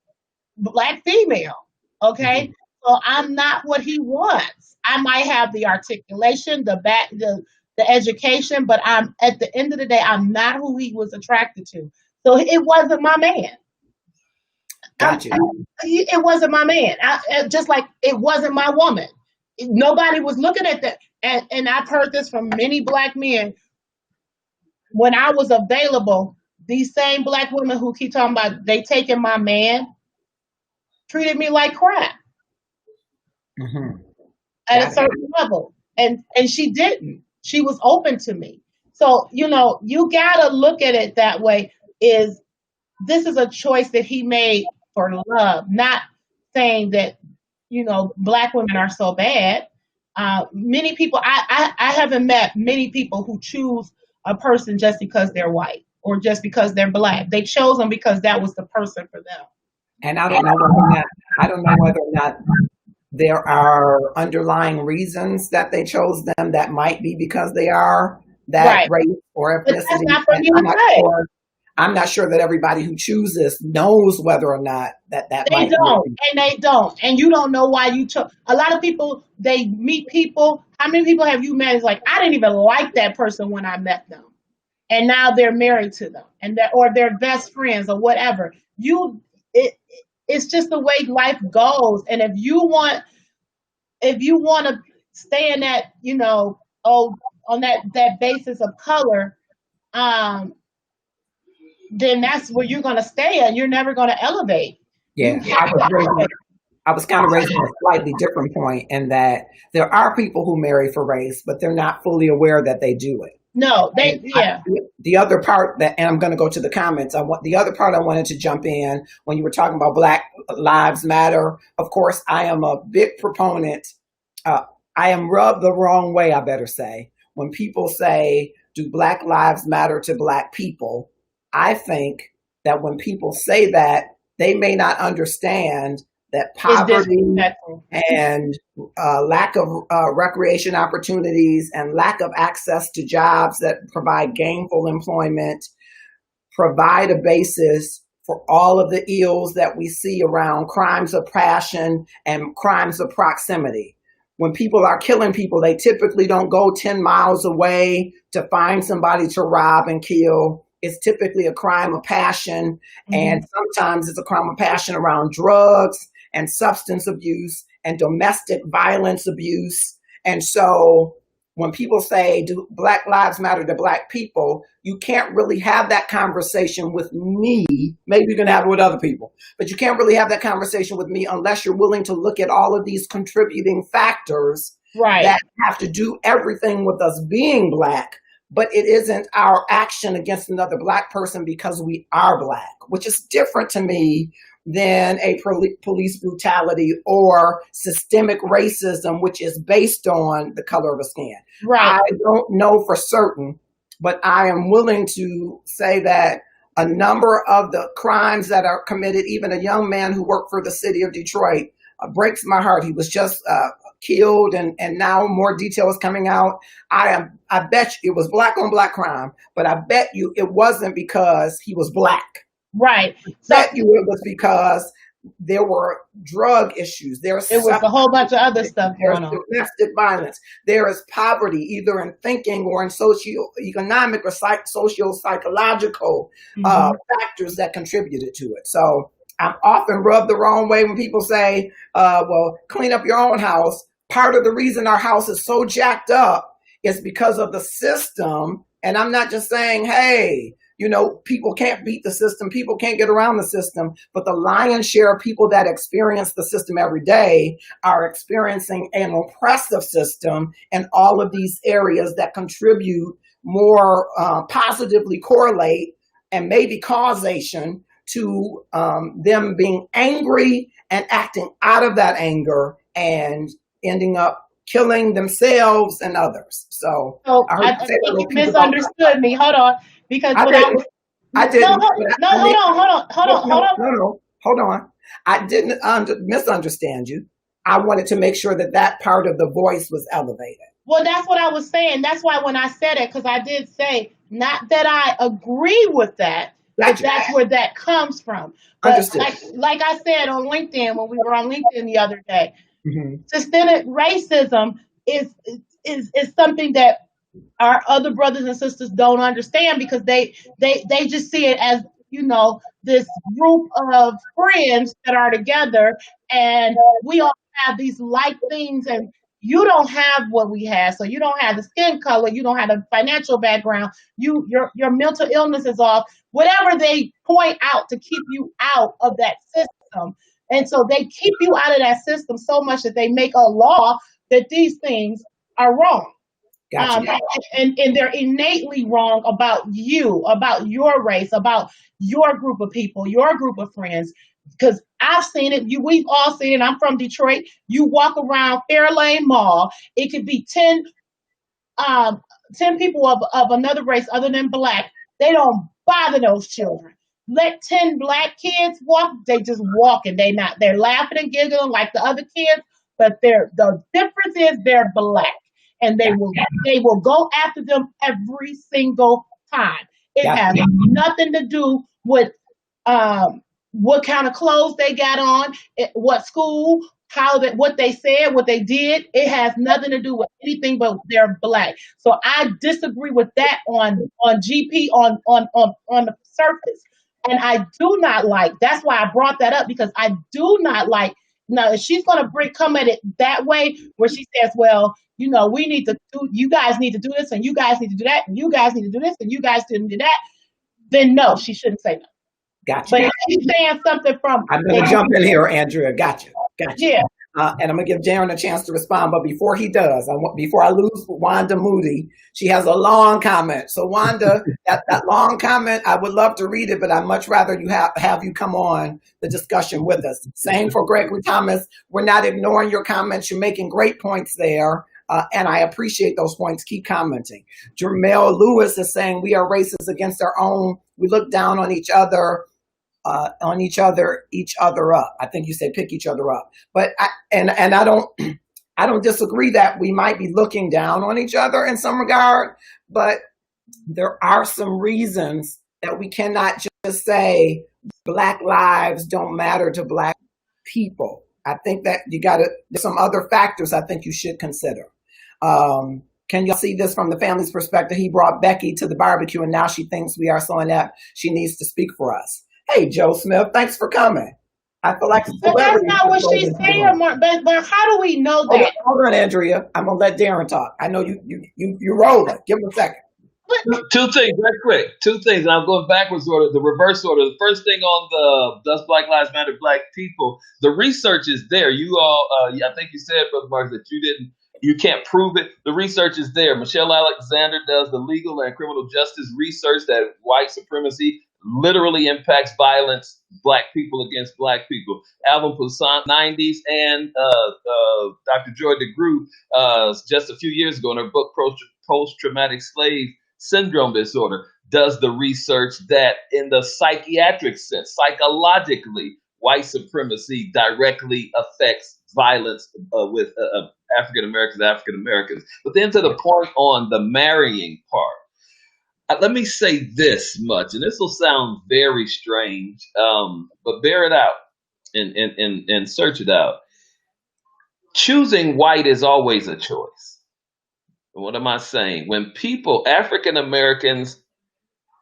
Black female. Mhm. Okay. So I'm not what he wants. I might have the articulation, the education, but I'm at the end of the day, I'm not who he was attracted to. So it wasn't my man. Got you. It wasn't my man. Just like it wasn't my woman. Nobody was looking at that. And I've heard this from many Black men. When I was available, these same Black women who keep talking about they taking my man treated me like crap Hmm. at a Got it. certain level. And she didn't. She was open to me. So, you gotta look at it that way. Is This is a choice that he made for love, not saying that Black women are so bad. Many people, I haven't met many people who choose a person just because they're white or just because they're Black. They chose them because that was the person for them. And I don't know whether or not there are underlying reasons that they chose them that might be because they are that Right. race or But that's ethnicity. not for And you I'm to not say. sure. I'm not sure that everybody who chooses knows whether or not that They might be a don't, reason. and they don't, and you don't know why you took. A lot of people, they meet people. How many people have you met? It's like I didn't even like that person when I met them, and now they're married to them, or they're best friends or whatever. It's just the way life goes, and if you want to stay in that, on that basis of color, um, then that's where you're gonna stay, and you're never gonna elevate. You Yeah, have to elevate. I was kind of raising a slightly different point in that there are people who marry for race, but they're not fully aware that they do it. No, And yeah. the other part that, and I'm going to go to the comments. The other part I wanted to jump in when you were talking about Black Lives Matter. Of course, I am a big proponent. Uh, I am rubbed the wrong way, I better say, when people say, "Do Black lives matter to Black people?" I think that when people say that, they may not understand that It's poverty disrespectful. and lack of recreation opportunities and lack of access to jobs that provide gainful employment provide a basis for all of the ills that we see around crimes of passion and crimes of proximity. When people are killing people, they typically don't go 10 miles away to find somebody to rob and kill. It's typically a crime of passion, and Mhm. sometimes it's a crime of passion around drugs and substance abuse and domestic violence abuse. And so when people say, "Do Black lives matter to Black people?" you can't really have that conversation with me. Maybe you can have it with other people, but you can't really have that conversation with me unless you're willing to look at all of these contributing factors Right. that have to do everything with us being Black, but it isn't our action against another Black person because we are Black, which is different to me than a police brutality or systemic racism, which is based on the color of the skin. Right. I don't know for certain but I am willing to say that a number of the crimes that are committed, even a young man who worked for the city of Detroit, breaks my heart. He was just killed, and now more detail is coming out. I bet you it was black on black crime, but I bet you it wasn't because he was black. Right. So Bet you it was because there were drug issues. There's it was a whole bunch of other stuff there's going on. domestic violence. There is poverty, either in thinking or in socioeconomic or socio-psychological Mhm. factors that contributed to it. So I'm often rubbed the wrong way when people say, well, clean up your own house. Part of the reason our house is so jacked up is because of the system. And I'm not just saying, hey, people can't beat the system, people can't get around the system, but the lion's share of people that experience the system every day are experiencing an oppressive system in all of these areas that contribute more positively correlate and maybe causation to them being angry and acting out of that anger and ending up killing themselves and others. So So I heard I you say a think you little piece about misunderstood me. Hold on, because I what I didn't. was I no, didn't. no, I mean, hold on. no. Hold on. I didn't misunderstand you. I wanted to make sure that that part of the voice was elevated. Well, that's what I was saying. That's why when I said it, because I did say not that I agree with that, but Gotcha. that's where that comes from. But Understood. like I said on LinkedIn when we were on LinkedIn the other day, Hmm. systemic racism is something that our other brothers and sisters don't understand because they just see it as this group of friends that are together and we all have these like things and you don't have what we have, so you don't have the skin color, you don't have the financial background, your mental illness is off, whatever they point out to keep you out of that system. And so they keep you out of that system so much that they make a law that these things are wrong. Gotcha. And they're innately wrong about you, about your race, about your group of people, your group of friends. Because I've seen it, we've all seen it. I'm from Detroit. You walk around Fairlane Mall, it could be um, 10 people of another race other than black. They don't bother those children. Let 10 black kids walk, they just walk and they're laughing and giggling like the other kids, but the difference is they're black and they will go after them every single time. It Gotcha. has nothing to do with um, what kind of clothes they got on, what school, what they said, what they did. It has nothing to do with anything but they're black. So I disagree with that on GP on the surface. And I do not like. That's why I brought that up because I do not like. Now, if she's gonna come at it that way, where she says, "Well, we need to do. You guys need to do this, and you guys need to do that, and you guys need to do this, and you guys didn't do that," then no, she shouldn't say no. Gotcha. But if she's saying something from, I'm going to jump in here, Andrea. Gotcha. yeah, And I'm going to give Darren a chance to respond. But before he does, before I lose Wanda Moody, she has a long comment. So Wanda, that long comment, I would love to read it, but I'd much rather you have you come on the discussion with us. Same for Gregory Thomas. We're not ignoring your comments. You're making great points there. And I appreciate those points. Keep commenting. Jermel Lewis is saying we are racist against our own. We look down on each other. Each other up. I think you said pick each other up, but I don't disagree that we might be looking down on each other in some regard, but there are some reasons that we cannot just say Black lives don't matter to Black people. I think that there's some other factors I think you should consider. Can y'all see this from the family's perspective? He brought Becky to the barbecue and now she thinks we are so inept she needs to speak for us. Hey, Joe Smith, thanks for coming. I feel like but that's not what she's saying, Mark. But how do we know that? Hold on, Andrea. I'm gonna let Darren talk. I know you rolling. Give him a second. Two things, very quick. Two things. And I'm going backwards order, the reverse order. The first thing on the Does Black Lives Matter Black People? The research is there. You all, I think you said, Brother Mark, that you can't prove it. The research is there. Michelle Alexander does the legal and criminal justice research that white supremacy literally impacts violence, Black people against Black people. Alvin Poussaint, 90s, and Dr. Joy DeGroot, just a few years ago in her book, Post-Traumatic Slave syndrome disorder does the research that in the psychiatric sense, psychologically, white supremacy directly affects violence with African Americans. But then to the point on the marrying part, let me say this much, and this will sound very strange, but bear it out and search it out. Choosing white is always a choice. What am I saying? When people, African Americans,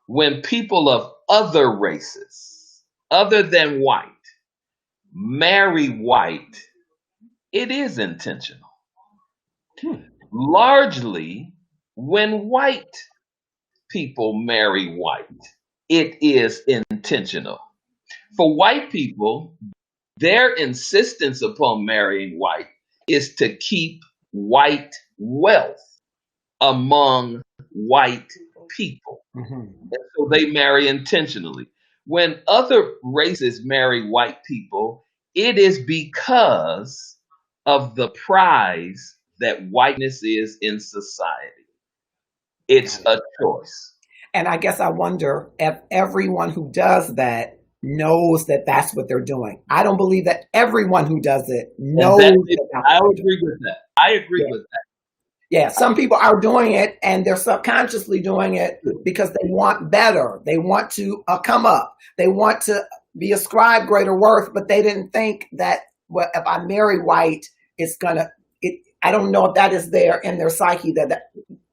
when people of other races, other than white, marry white, it is intentional. Largely, when white people marry white, it is intentional. For white people, their insistence upon marrying white is to keep white wealth among white people. And so they marry intentionally. When other races marry white people, it is because of the prize that whiteness is in society. It's a choice. And I guess I wonder if everyone who does that knows that that's what they're doing. I don't believe that everyone who does it knows. I agree with that. I agree with that. Yeah, some people are doing it and they're subconsciously doing it because they want better. They want to come up. They want to be ascribed greater worth, but they didn't think that, well, if I marry white, it's gonna. I don't know if that is there in their psyche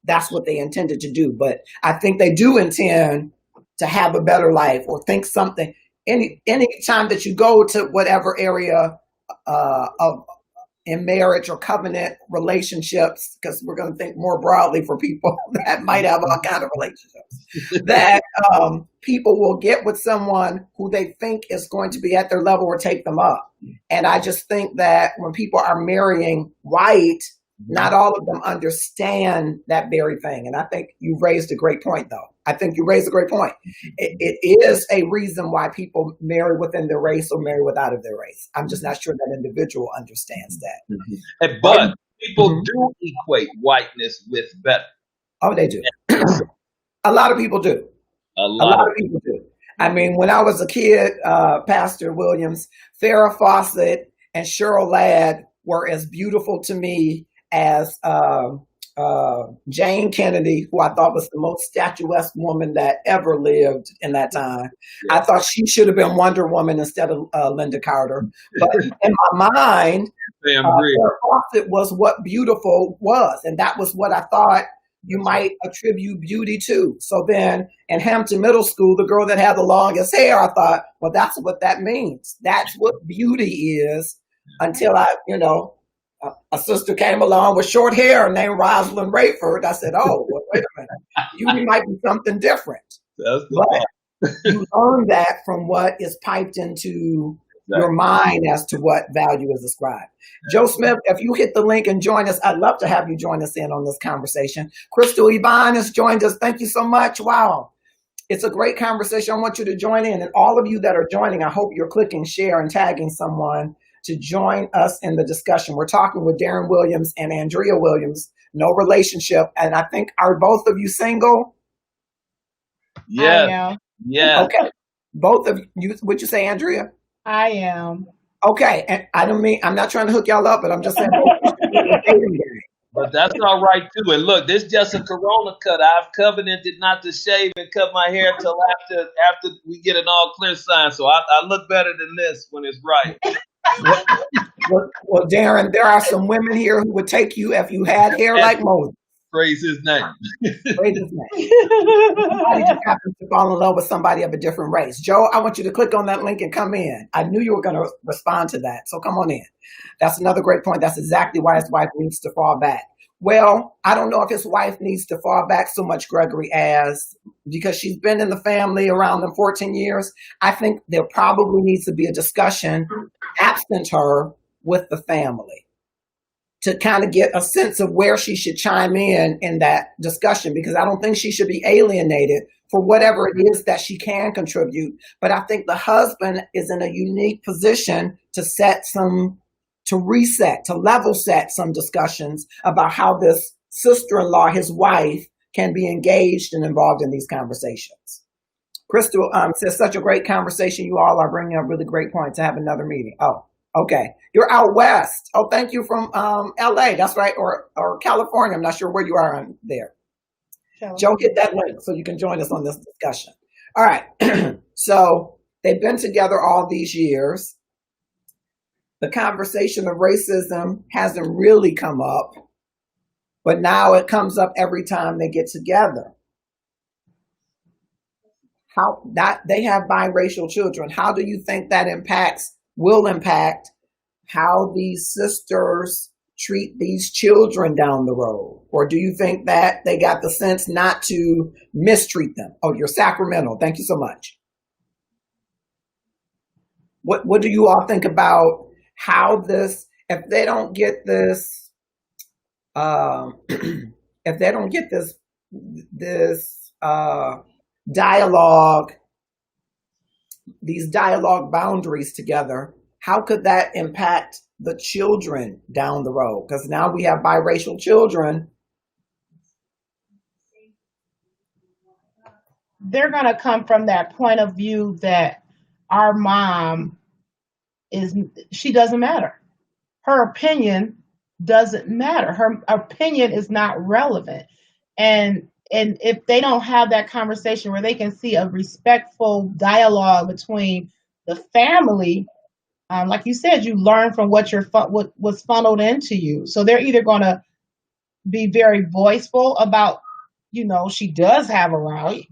that's what they intended to do, but I think they do intend to have a better life or think something. Any time that you go to whatever area of in marriage or covenant relationships, because we're going to think more broadly for people that might have all kind of relationships, that people will get with someone who they think is going to be at their level or take them up. And I just think that when people are marrying white, not all of them understand that very thing. And I think you raised a great point, though. I think you raised a great point. It is a reason why people marry within their race or marry without of their race. I'm just not sure that individual understands that. But people do equate whiteness with better. Oh, they do. A lot of people do. A lot of people do. I mean, when I was a kid, Pastor Williams, Farrah Fawcett and Cheryl Ladd were as beautiful to me as Jane Kennedy, who I thought was the most statuesque woman that ever lived in that time. I thought she should have been Wonder Woman instead of Linda Carter. But in my mind, Farrah Fawcett was what beautiful was. And that was what I thought you might attribute beauty to. So then in Hampton Middle School, the girl that had the longest hair, I thought, well, that's what that means. That's what beauty is, until a sister came along with short hair named Rosalind Rayford. I said, oh, well, wait a minute. Beauty might be something different. But you learn that from what is piped into your mind as to what value is ascribed. Joe Smith, if you hit the link and join us, I'd love to have you join us in on this conversation. Crystal Yvonne has joined us. Thank you so much. Wow. It's a great conversation. I want you to join in. And all of you that are joining, I hope you're clicking share and tagging someone to join us in the discussion. We're talking with Darren Williams and Andrea Williams, no relationship. And I think, are both of you single? Yeah. Yeah. Okay. Both of you, would you say, Andrea? I am. Okay. And I'm not trying to hook y'all up, but I'm just saying. But that's all right too. And look, this is just a Corona cut. I've covenanted not to shave and cut my hair till after we get an all clear sign. So I look better than this when it's right. Well, Darren, there are some women here who would take you if you had hair like Moses. Praise his name. Praise his name. Somebody just happens to fall in love with somebody of a different race. Joe, I want you to click on that link and come in. I knew you were going to respond to that, so come on in. That's another great point. That's exactly why his wife needs to fall back. Well, I don't know if his wife needs to fall back so much, Gregory, as because she's been in the family around them 14 years. I think there probably needs to be a discussion absent her with the family to kind of get a sense of where she should chime in that discussion, because I don't think she should be alienated for whatever it is that she can contribute. But I think the husband is in a unique position to reset, to level set some discussions about how this sister-in-law, his wife, can be engaged and involved in these conversations. Crystal says, such a great conversation. You all are bringing up really great points to have another meeting. Oh, okay. You're out west. Oh, thank you, from LA. That's right. Or California. I'm not sure where you are on there. Joe, hit that link so you can join us on this discussion. All right. So they've been together all these years. The conversation of racism hasn't really come up, but now it comes up every time they get together. How that they have biracial children. How do you think that will impact how these sisters treat these children down the road? Or do you think that they got the sense not to mistreat them? Oh, you're Sacramento. Thank you so much. What do you all think about how this, if they don't get this, if they don't get this dialogue, these dialogue boundaries together, how could that impact the children down the road? Because now we have biracial children. They're going to come from that point of view that our mom she doesn't matter. Her opinion doesn't matter. Her opinion is not relevant. And if they don't have that conversation where they can see a respectful dialogue between the family, like you said, you learn from what was funneled into you. So they're either going to be very voiceful about, she does have a right,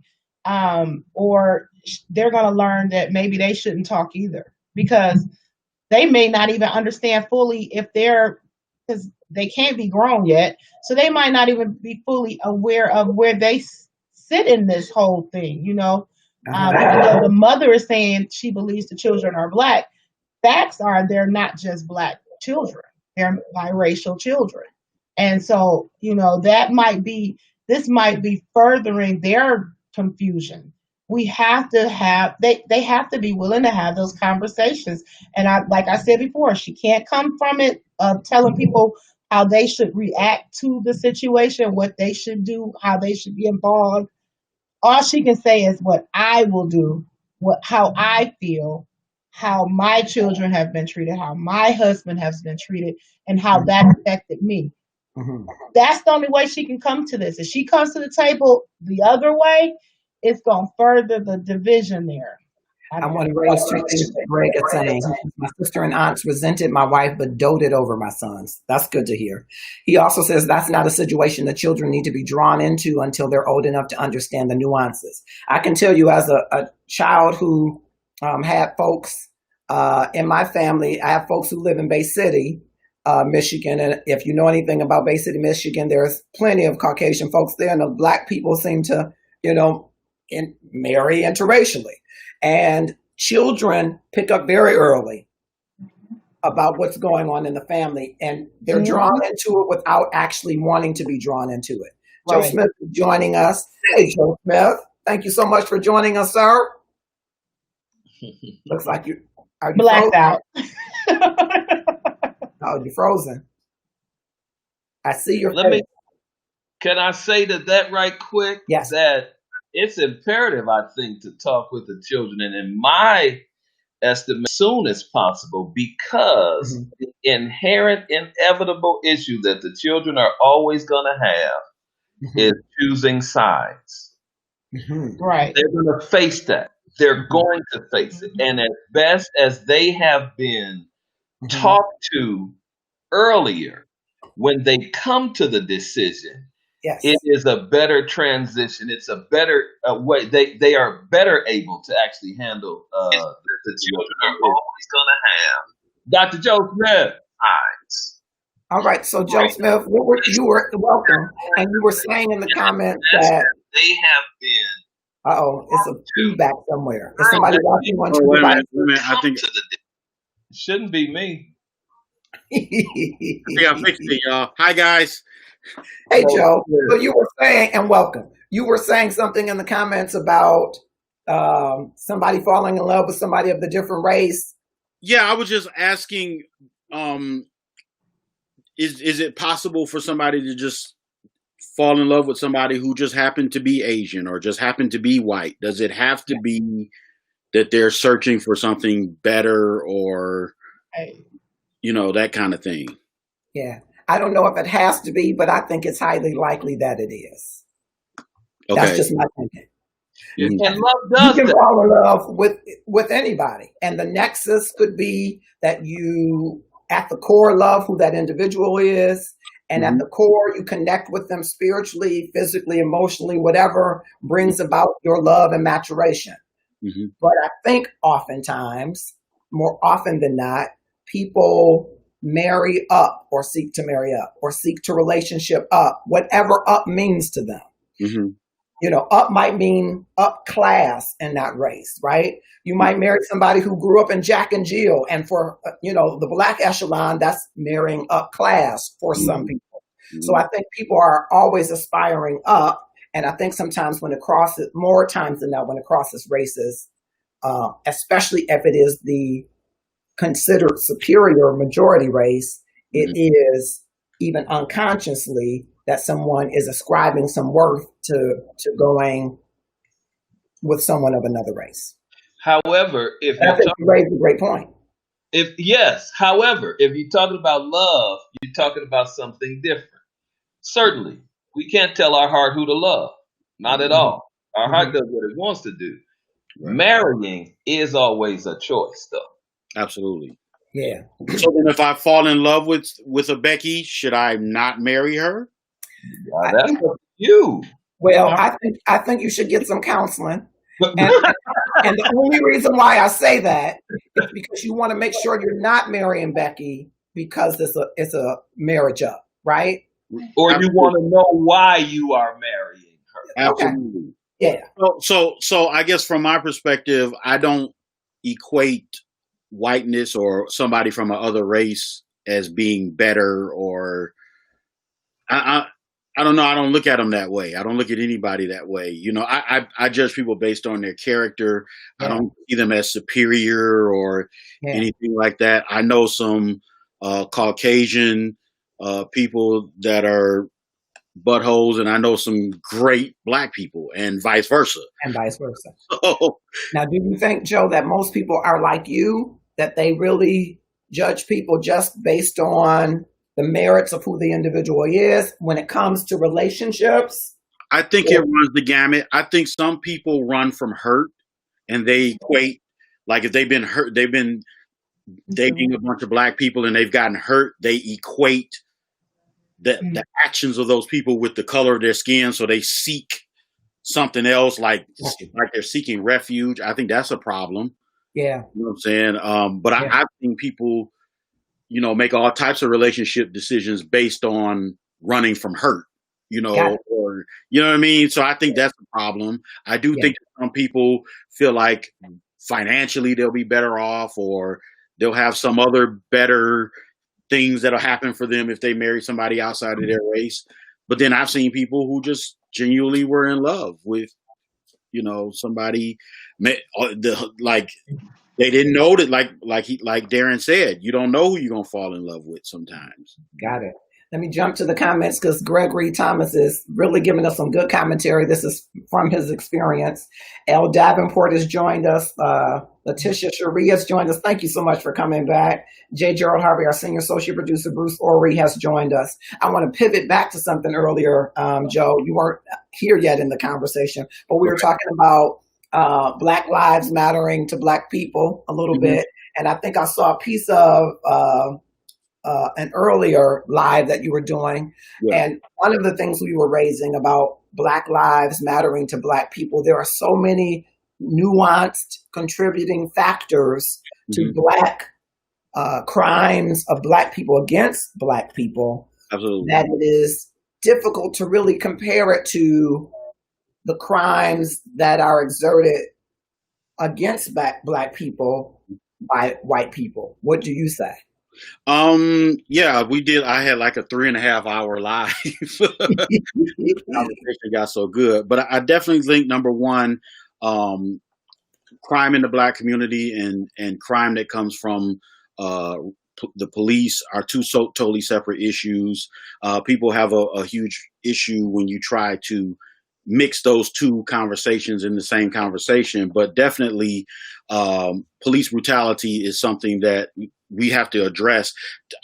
or they're going to learn that maybe they shouldn't talk either, because they may not even understand fully because they can't be grown yet. So they might not even be fully aware of where they sit in this whole thing, the mother is saying she believes the children are Black. Facts are they're not just Black children. They're biracial children. And so, this might be furthering their confusion. We have to they have to be willing to have those conversations. And like I said before, she can't come from it telling people how they should react to the situation, what they should do, how they should be involved. All she can say is what I will do, how I feel, how my children have been treated, how my husband has been treated, and how that affected me. Mm-hmm. That's the only way she can come to this. If she comes to the table the other way, it's going to further the division there. I want to raise two things that Greg is saying. My sister and aunts resented my wife, but doted over my sons. That's good to hear. He also says that's not a situation that children need to be drawn into until they're old enough to understand the nuances. I can tell you, as a child who had folks in my family, I have folks who live in Bay City, Michigan. And if you know anything about Bay City, Michigan, there's plenty of Caucasian folks there, and the Black people seem to, marry interracially. And children pick up very early about what's going on in the family, and they're drawn into it without actually wanting to be drawn into it. Right. Joe Smith is joining us. Hey, Joe Smith. Thank you so much for joining us, sir. Looks like you blacked out. Oh, you're frozen. I see your face. Can I say that right quick? Yes. That it's imperative, I think, to talk with the children, and in my estimate, as soon as possible, because the inherent, inevitable issue that the children are always going to have is choosing sides. Right. They're going to face that. They're going to face it. And as best as they have been talked to earlier, when they come to the decision, it is a better transition. It's a better way. They are better able to actually handle the children are always going to have. Dr. Joe Smith. All right. So, Joe Smith, you were welcome. And you were saying in the comments that they have been. It's a feedback somewhere. Is somebody watching on wait a minute. I think it shouldn't be me. I fixed it, y'all. Hi, guys. Hey, Joe. So you were saying, and welcome. You were saying something in the comments about somebody falling in love with somebody of the different race. Yeah, I was just asking, is it possible for somebody to just fall in love with somebody who just happened to be Asian or just happened to be white? Does it have to be that they're searching for something better or, Right. that kind of thing? Yeah. I don't know if it has to be, but I think it's highly likely that it is. That's Okay. just my thinking. And love You does can that. fall in love with anybody, and the nexus could be that you, at the core, love who that individual is, and at Mhm. the core, you connect with them spiritually, physically, emotionally, whatever brings about your love and maturation. Mhm. But I think oftentimes, more often than not, people marry up or seek to marry up or seek to relationship up, whatever up means to them. Mhm. Up might mean up class and not race, right? You might marry somebody who grew up in Jack and Jill, and for the black echelon, that's marrying up class for some Mhm. people. So I think people are always aspiring up, and I think sometimes when it crosses, more times than not, when it crosses races, especially if it is the considered superior majority race, it is even unconsciously that someone is ascribing some worth to going with someone of another race. However, if And I you're think talking you raised a great point. however, if you're talking about love, you're talking about something different. Certainly, we can't tell our heart who to love. Not at all. Our heart does what it wants to do. Right. Marrying is always a choice, though. Absolutely. Yeah. So then, if I fall in love with a Becky, should I not marry her? I That's think, up to you. well, I think you should get some counseling. And and the only reason why I say that is because you want to make sure you're not marrying Becky because it's a marriage up, right? Or you want to know why you are marrying her. Okay. Absolutely. Yeah. So I guess from my perspective, I don't equate whiteness or somebody from another race as being better, or I don't know. I don't look at them that way. I don't look at anybody that way. I judge people based on their character. I Yeah. don't see them as superior or Yeah. anything like that. I know some Caucasian people that are buttholes, and I know some great black people, and vice versa. And vice versa. So, Now, do you think, Joe, that most people are like you, that they really judge people just based on the merits of who the individual is when it comes to relationships? I think it runs the gamut. I think some people run from hurt, and they equate, like, if they've been hurt, they've been dating a bunch of black people and they've gotten hurt, they equate the actions of those people with the color of their skin, so they seek something else, like they're seeking refuge. I think that's a problem. Yeah. You know what I'm saying? But I've seen people, make all types of relationship decisions based on running from hurt, or, you know what I mean? So I think that's a problem. I do think that some people feel like financially they'll be better off, or they'll have some other better things that'll happen for them if they marry somebody outside of their race. But then I've seen people who just genuinely were in love with, somebody, like, they didn't know that, like Darren said, you don't know who you're gonna fall in love with sometimes. Got it. Let me jump to the comments because Gregory Thomas is really giving us some good commentary. This is from his experience. El Davenport has joined us. Letitia Cherie has joined us. Thank you so much for coming back. J. Gerald Harvey, our senior associate producer, Bruce Orry has joined us. I want to pivot back to something earlier, Joe. You weren't here yet in the conversation, but we were talking about Black lives mattering to Black people a little bit. And I think I saw a piece of an earlier live that you were doing. Yeah. And one of the things we were raising about Black lives mattering to Black people, there are so many nuanced contributing factors to Black crimes of Black people against Black people. Absolutely. That it is difficult to really compare it to the crimes that are exerted against Black people by white people. What do you say? Yeah, we did. I had like a 3.5 hour live. Conversation got so good, but I definitely think, number one, crime in the Black community and crime that comes from the police are two totally separate issues. People have a huge issue when you try to mix those two conversations in the same conversation, but definitely police brutality is something that we have to address.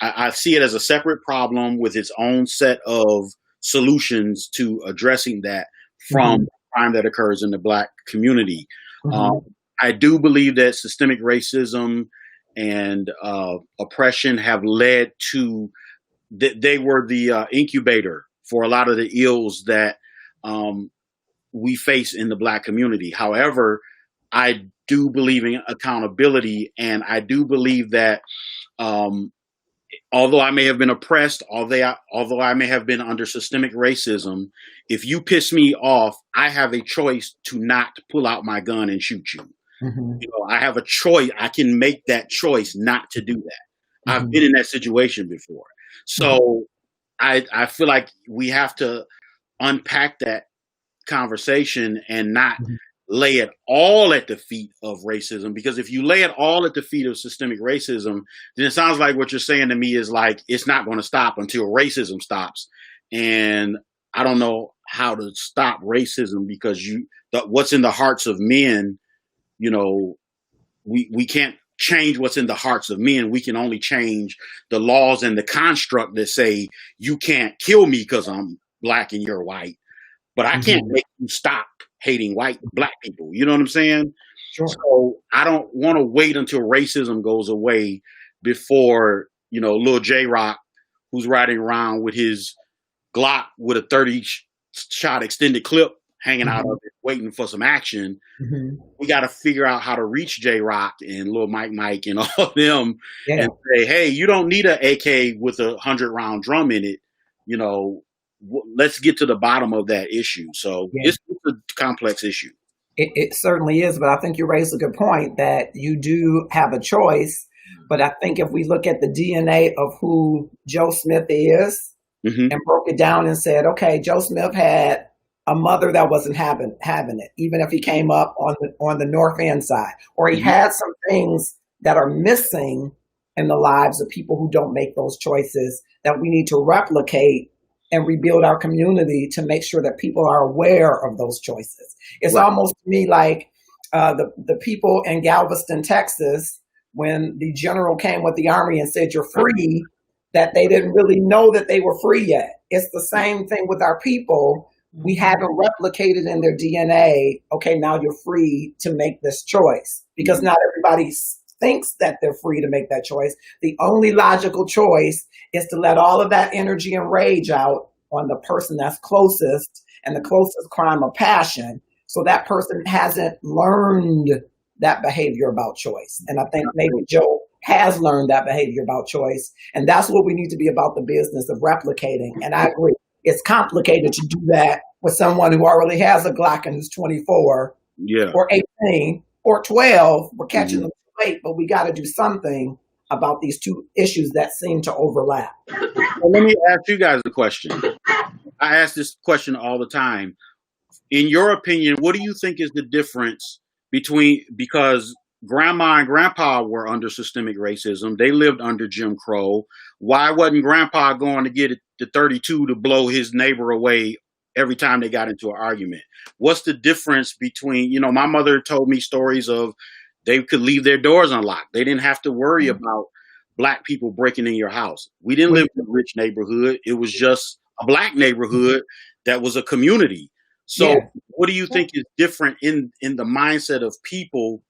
I see it as a separate problem with its own set of solutions to addressing that from crime that occurs in the Black community. I do believe that systemic racism and oppression have led to they were the incubator for a lot of the ills that we face in the Black community. However, I do believe in accountability, and I do believe that although I may have been oppressed, although I may have been under systemic racism, if you piss me off, I have a choice to not pull out my gun and shoot you. You know, I have a choice. I can make that choice not to do that. I've been in that situation before. So I feel like we have to unpack that conversation and not lay it all at the feet of racism, because if you lay it all at the feet of systemic racism, then it sounds like what you're saying to me is like it's not going to stop until racism stops. And I don't know how to stop racism, because what's in the hearts of men, you know, we can't change what's in the hearts of men. We can only change the laws and the construct that say you can't kill me because I'm Black and you're white. But I can't make you stop hating Black people. You know what I'm saying? Sure. So I don't want to wait until racism goes away before, you know, Lil J-Rock, who's riding around with his Glock with a 30-shot extended clip hanging out of it, waiting for some action. We got to figure out how to reach J-Rock and Lil Mike and all of them and say, hey, you don't need an AK with a 100-round drum in it. You know, let's get to the bottom of that issue. So it's a complex issue. It certainly is, but I think you raised a good point that you do have a choice. But I think if we look at the DNA of who Joe Smith is and broke it down and said, okay, Joe Smith had a mother that wasn't having it, even if he came up on the North End side, or he had some things that are missing in the lives of people who don't make those choices that we need to replicate and rebuild our community to make sure that people are aware of those choices. It's almost to me like the people in Galveston, Texas, when the general came with the army and said, you're free, that they didn't really know that they were free yet. It's the same thing with our people. We haven't replicated in their DNA, okay, now you're free to make this choice, because not everybody thinks that they're free to make that choice. The only logical choice is to let all of that energy and rage out on the person that's closest, and the closest crime of passion. So that person hasn't learned that behavior about choice. And I think maybe Joe has learned that behavior about choice. And that's what we need to be about, the business of replicating. And I agree, it's complicated to do that with someone who already has a Glock and who's 24 or 18 or 12. We're catching them late, but we got to do something about these two issues that seem to overlap. Well, let me ask you guys a question. I ask this question all the time. In your opinion, what do you think is the difference between, because grandma and grandpa were under systemic racism, they lived under Jim Crow. Why wasn't grandpa going to get the 32 to blow his neighbor away every time they got into an argument? What's the difference between, you know, my mother told me stories of they could leave their doors unlocked. They didn't have to worry about Black people breaking in your house. We didn't live in a rich neighborhood. It was just a Black neighborhood that was a community. So what do you think is different in the mindset of people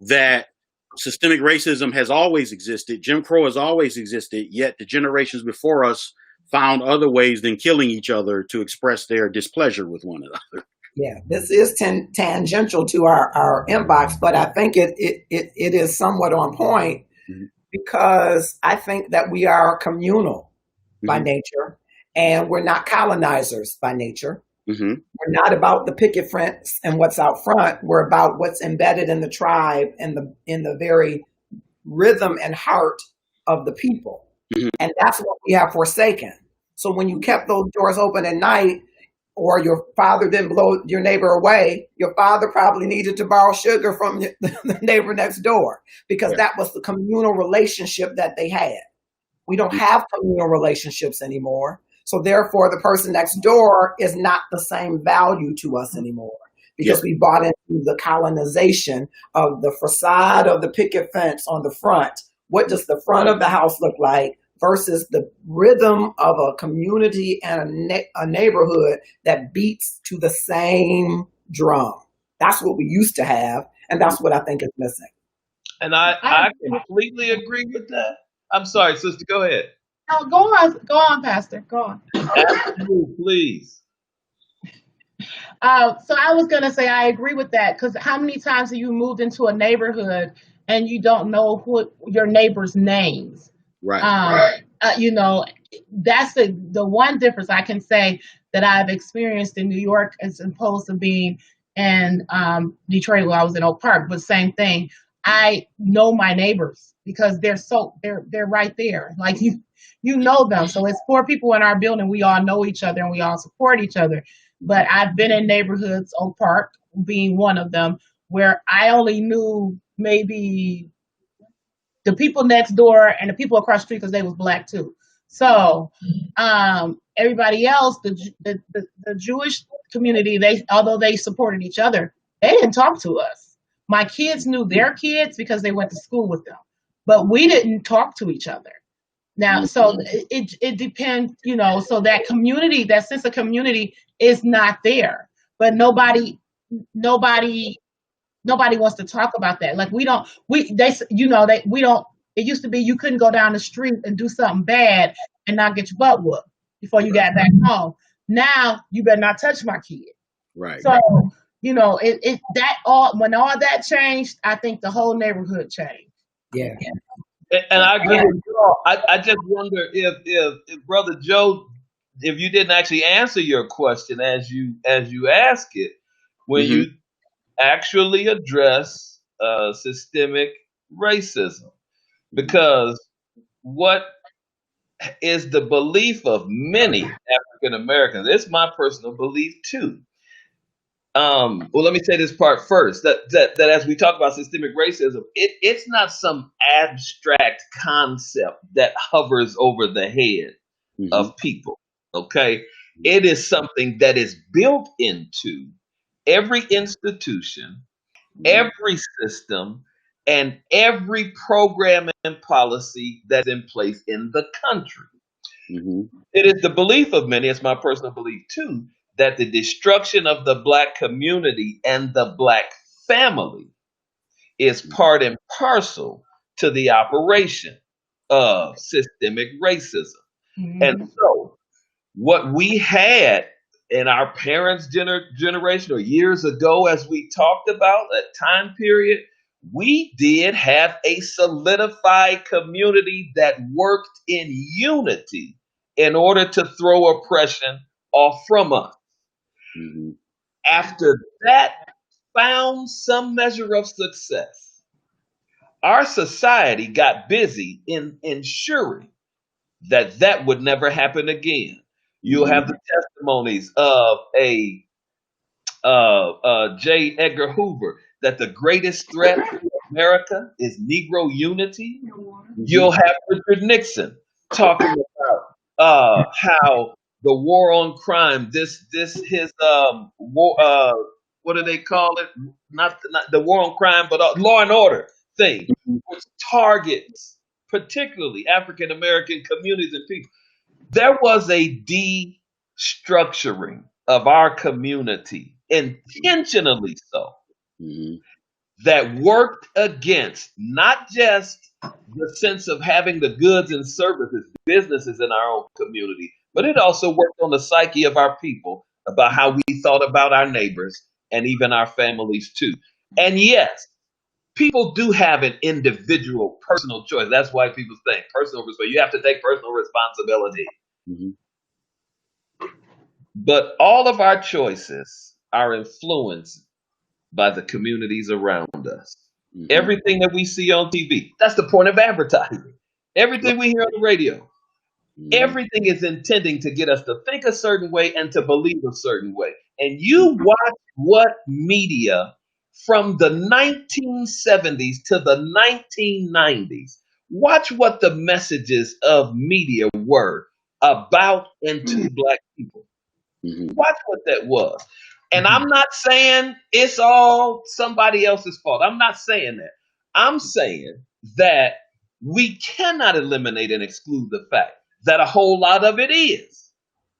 that systemic racism has always existed, Jim Crow has always existed, yet the generations before us found other ways than killing each other to express their displeasure with one another? Yeah, this is tangential to our inbox, but I think it is somewhat on point, because I think that we are communal by nature, and we're not colonizers by nature. We're not about the picket fence and what's out front. We're about what's embedded in the tribe and in the very rhythm and heart of the people. And that's what we have forsaken. So when you kept those doors open at night, or your father didn't blow your neighbor away, your father probably needed to borrow sugar from the neighbor next door, because that was the communal relationship that they had. We don't have communal relationships anymore. So therefore, the person next door is not the same value to us anymore because we bought into the colonization of the facade of the picket fence on the front. What does the front of the house look like versus the rhythm of a community and a neighborhood that beats to the same drum? That's what we used to have, and that's what I think is missing. And I completely agree with that. I'm sorry, sister, go ahead. No, go on, Pastor, go on. Absolutely, please. So I was gonna say I agree with that because how many times have you moved into a neighborhood and you don't know who your neighbors' names? Right. You know, that's the one difference I can say that I've experienced in New York as opposed to being in Detroit where I was in Oak Park. But same thing, I know my neighbors because they're right there. Like you know them. So it's 4 people in our building. We all know each other and we all support each other. But I've been in neighborhoods, Oak Park being one of them, where I only knew maybe the people next door and the people across the street because they was Black too. So everybody else, the Jewish community, although they supported each other, they didn't talk to us. My kids knew their kids because they went to school with them, but we didn't talk to each other. Now, so it depends, you know, so that community, that sense of community is not there, but nobody wants to talk about that. Like we don't, it used to be you couldn't go down the street and do something bad and not get your butt whooped before you got back home. Now you better not touch my kid. Right. So, you know, when all that changed, I think the whole neighborhood changed. Yeah. And I agree with you all. I just wonder if Brother Joe, if you didn't actually answer your question as you ask it, when you actually address systemic racism, because what is the belief of many African Americans? It's my personal belief too. Well, let me say this part first. That as we talk about systemic racism, it's not some abstract concept that hovers over the head of people. Okay, it is something that is built into every institution, every system, and every program and policy that's in place in the country. It is the belief of many, it's my personal belief too, that the destruction of the Black community and the Black family is part and parcel to the operation of systemic racism. And so, what we had in our parents' generation or years ago, as we talked about that time period, we did have a solidified community that worked in unity in order to throw oppression off from us. After that found some measure of success, our society got busy in ensuring that that would never happen again. You'll have the testimonies of a J. Edgar Hoover that the greatest threat to America is Negro unity. You'll have Richard Nixon talking about how the war on crime, his war, what do they call it? Not the war on crime, but law and order thing, which targets particularly African American communities and people. There was a destructuring of our community, intentionally so, that worked against not just the sense of having the goods and services, businesses in our own community, but it also worked on the psyche of our people about how we thought about our neighbors and even our families too. And yes, people do have an individual personal choice. That's why people think personal responsibility. You have to take personal responsibility. But all of our choices are influenced by the communities around us. Everything that we see on TV, that's the point of advertising. Everything we hear on the radio, everything is intending to get us to think a certain way and to believe a certain way. And you watch what media from the 1970s to the 1990s, Watch what the messages of media were about and to Black people. Watch what that was. And I'm not saying it's all somebody else's fault. I'm not saying that. I'm saying that we cannot eliminate and exclude the fact that a whole lot of it is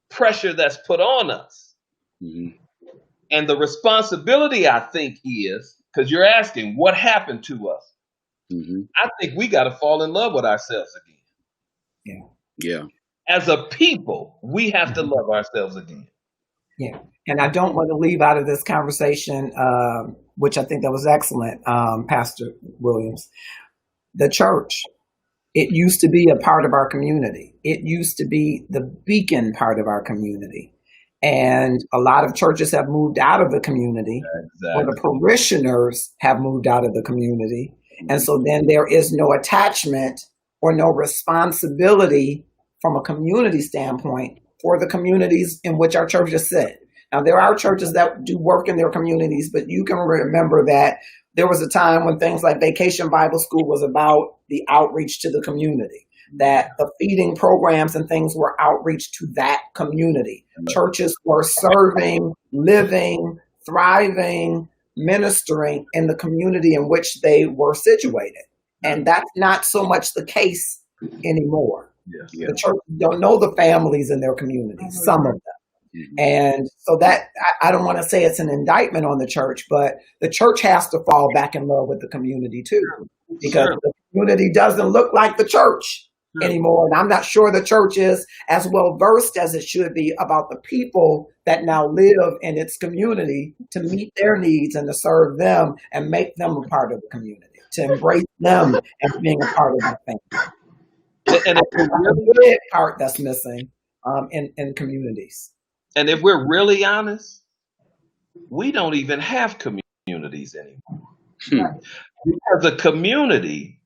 pressure that's put on us. And the responsibility, I think, is because you're asking what happened to us. I think we got to fall in love with ourselves again. Yeah. As a people, we have to love ourselves again. Yeah. And I don't want to leave out of this conversation, which I think that was excellent, Pastor Williams. The church, it used to be a part of our community. It used to be the beacon part of our community. And a lot of churches have moved out of the community, or the parishioners have moved out of the community. And so then there is no attachment or no responsibility from a community standpoint for the communities in which our churches sit. Now, there are churches that do work in their communities, but you can remember that there was a time when things like Vacation Bible School was about the outreach to the community, that the feeding programs and things were outreach to that community. Churches were serving, living, thriving, ministering in the community in which they were situated. And that's not so much the case anymore. The church don't know the families in their communities, some of them. And so that, I don't want to say it's an indictment on the church, but the church has to fall back in love with the community too, because the community doesn't look like the church anymore. And I'm not sure the church is as well versed as it should be about the people that now live in its community to meet their needs and to serve them and make them a part of the community, to embrace them as being a part of the family. And it's a big part that's missing in communities. And if we're really honest, we don't even have communities anymore. Because a community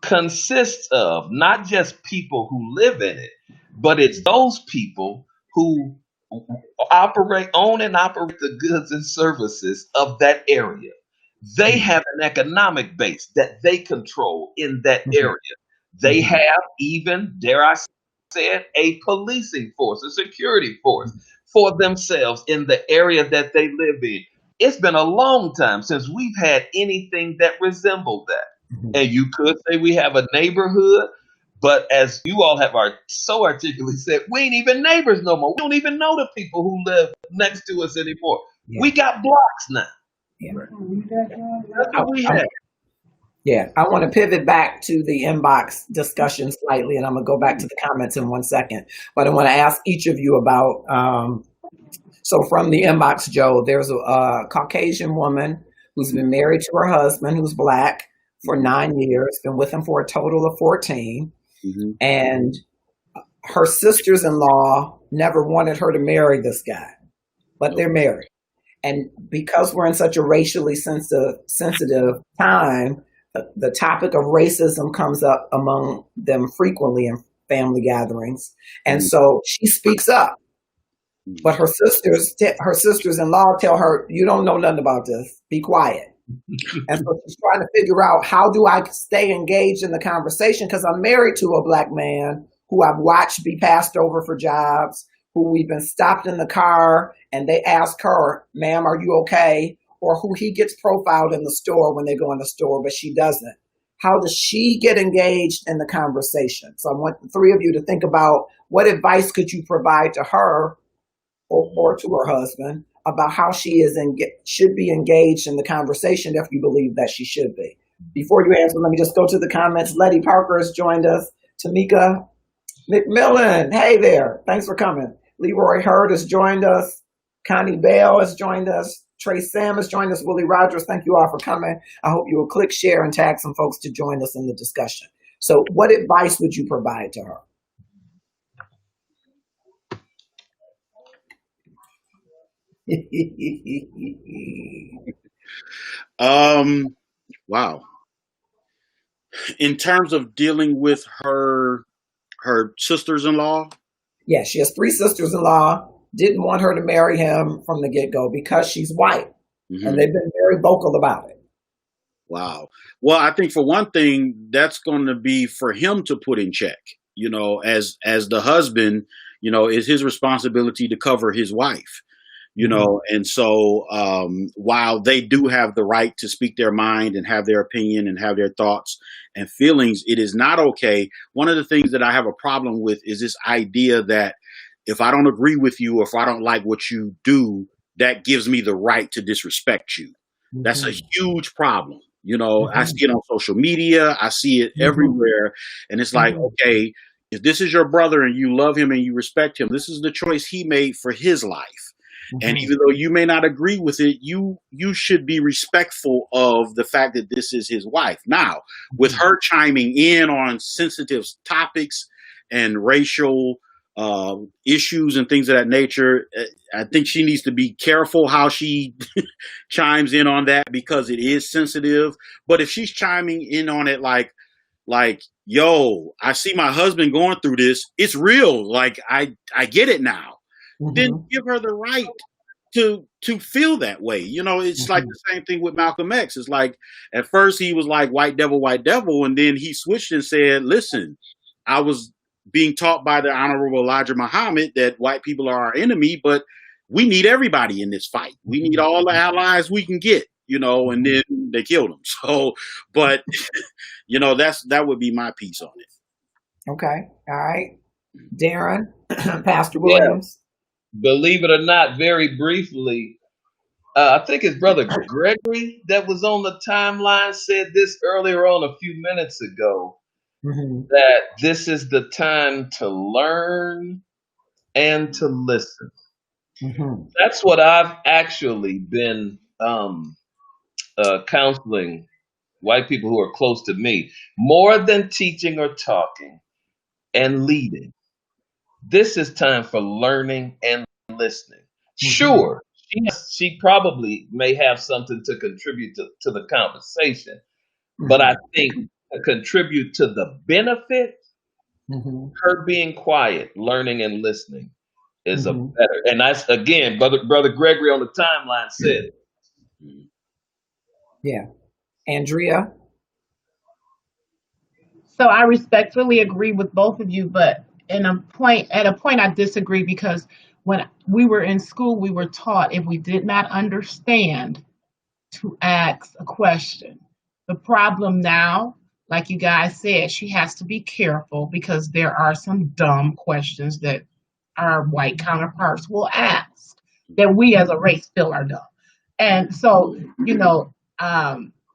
consists of not just people who live in it, but it's those people who own and operate the goods and services of that area. They have an economic base that they control in that area. They have even, dare I say it, a policing force, a security force for themselves in the area that they live in. It's been a long time since we've had anything that resembled that. And you could say we have a neighborhood, but as you all have so articulately said, we ain't even neighbors no more. We don't even know the people who live next to us anymore. We got blocks now. That's what we have. Yeah, I want to pivot back to the inbox discussion slightly, and I'm going to go back to the comments in 1 second. But I want to ask each of you about, so from the inbox, Joe, there's a Caucasian woman who's been married to her husband, who's Black, for 9 years, been with him for a total of 14. And her sisters-in-law never wanted her to marry this guy, but they're married. And because we're in such a racially sensitive time, the topic of racism comes up among them frequently in family gatherings. And so she speaks up, but her sisters-in-law tell her, you don't know nothing about this, be quiet. And so she's trying to figure out, how do I stay engaged in the conversation? Because I'm married to a Black man who I've watched be passed over for jobs, who we've been stopped in the car and they ask her, ma'am, are you okay? Or who he gets profiled in the store when they go in the store, but she doesn't. How does she get engaged in the conversation? So I want the three of you to think about, what advice could you provide to her or to her husband about how she should be engaged in the conversation if you believe that she should be. Before you answer, let me just go to the comments. Letty Parker has joined us. Tamika McMillan, hey there. Thanks for coming. Leroy Hurd has joined us. Connie Bell has joined us. Trey Sam has joined us. Willie Rogers, thank you all for coming. I hope you will click share and tag some folks to join us in the discussion. So what advice would you provide to her? Wow. In terms of dealing with her sisters-in-law? Yeah, she has 3 sisters-in-law, didn't want her to marry him from the get-go because she's white. And they've been very vocal about it. Wow. Well, I think for one thing, that's going to be for him to put in check. As the husband, it's his responsibility to cover his wife. And so while they do have the right to speak their mind and have their opinion and have their thoughts and feelings, it is not okay. One of the things that I have a problem with is this idea that if I don't agree with you or if I don't like what you do, that gives me the right to disrespect you. That's a huge problem. I see it on social media. I see it everywhere. And it's like, okay, if this is your brother and you love him and you respect him, this is the choice he made for his life. And even though you may not agree with it, you should be respectful of the fact that this is his wife. Now, with her chiming in on sensitive topics and racial issues and things of that nature, I think she needs to be careful how she chimes in on that because it is sensitive. But if she's chiming in on it like, yo, I see my husband going through this, it's real. Like, I get it now. Then give her the right to feel that way. It's like the same thing with Malcolm X. It's like at first he was like white devil, and then he switched and said, listen, I was being taught by the Honorable Elijah Muhammad that white people are our enemy, but we need everybody in this fight. We need all the allies we can get, and then they killed him. So, but that would be my piece on it. Okay. All right. Darren, Pastor Williams. Believe it or not, very briefly, I think his brother Gregory that was on the timeline said this earlier on a few minutes ago, that this is the time to learn and to listen. That's what I've actually been counseling white people who are close to me, more than teaching or talking and leading. This is time for learning and listening. Sure, she probably may have something to contribute to the conversation, but I think to contribute to the benefit, her being quiet, learning and listening is a better. And that's again, brother Gregory on the timeline said it. Yeah, Andrea. So I respectfully agree with both of you, but at a point I disagree because when we were in school, we were taught if we did not understand to ask a question. The problem now, like you guys said, she has to be careful because there are some dumb questions that our white counterparts will ask that we as a race feel are dumb. And so,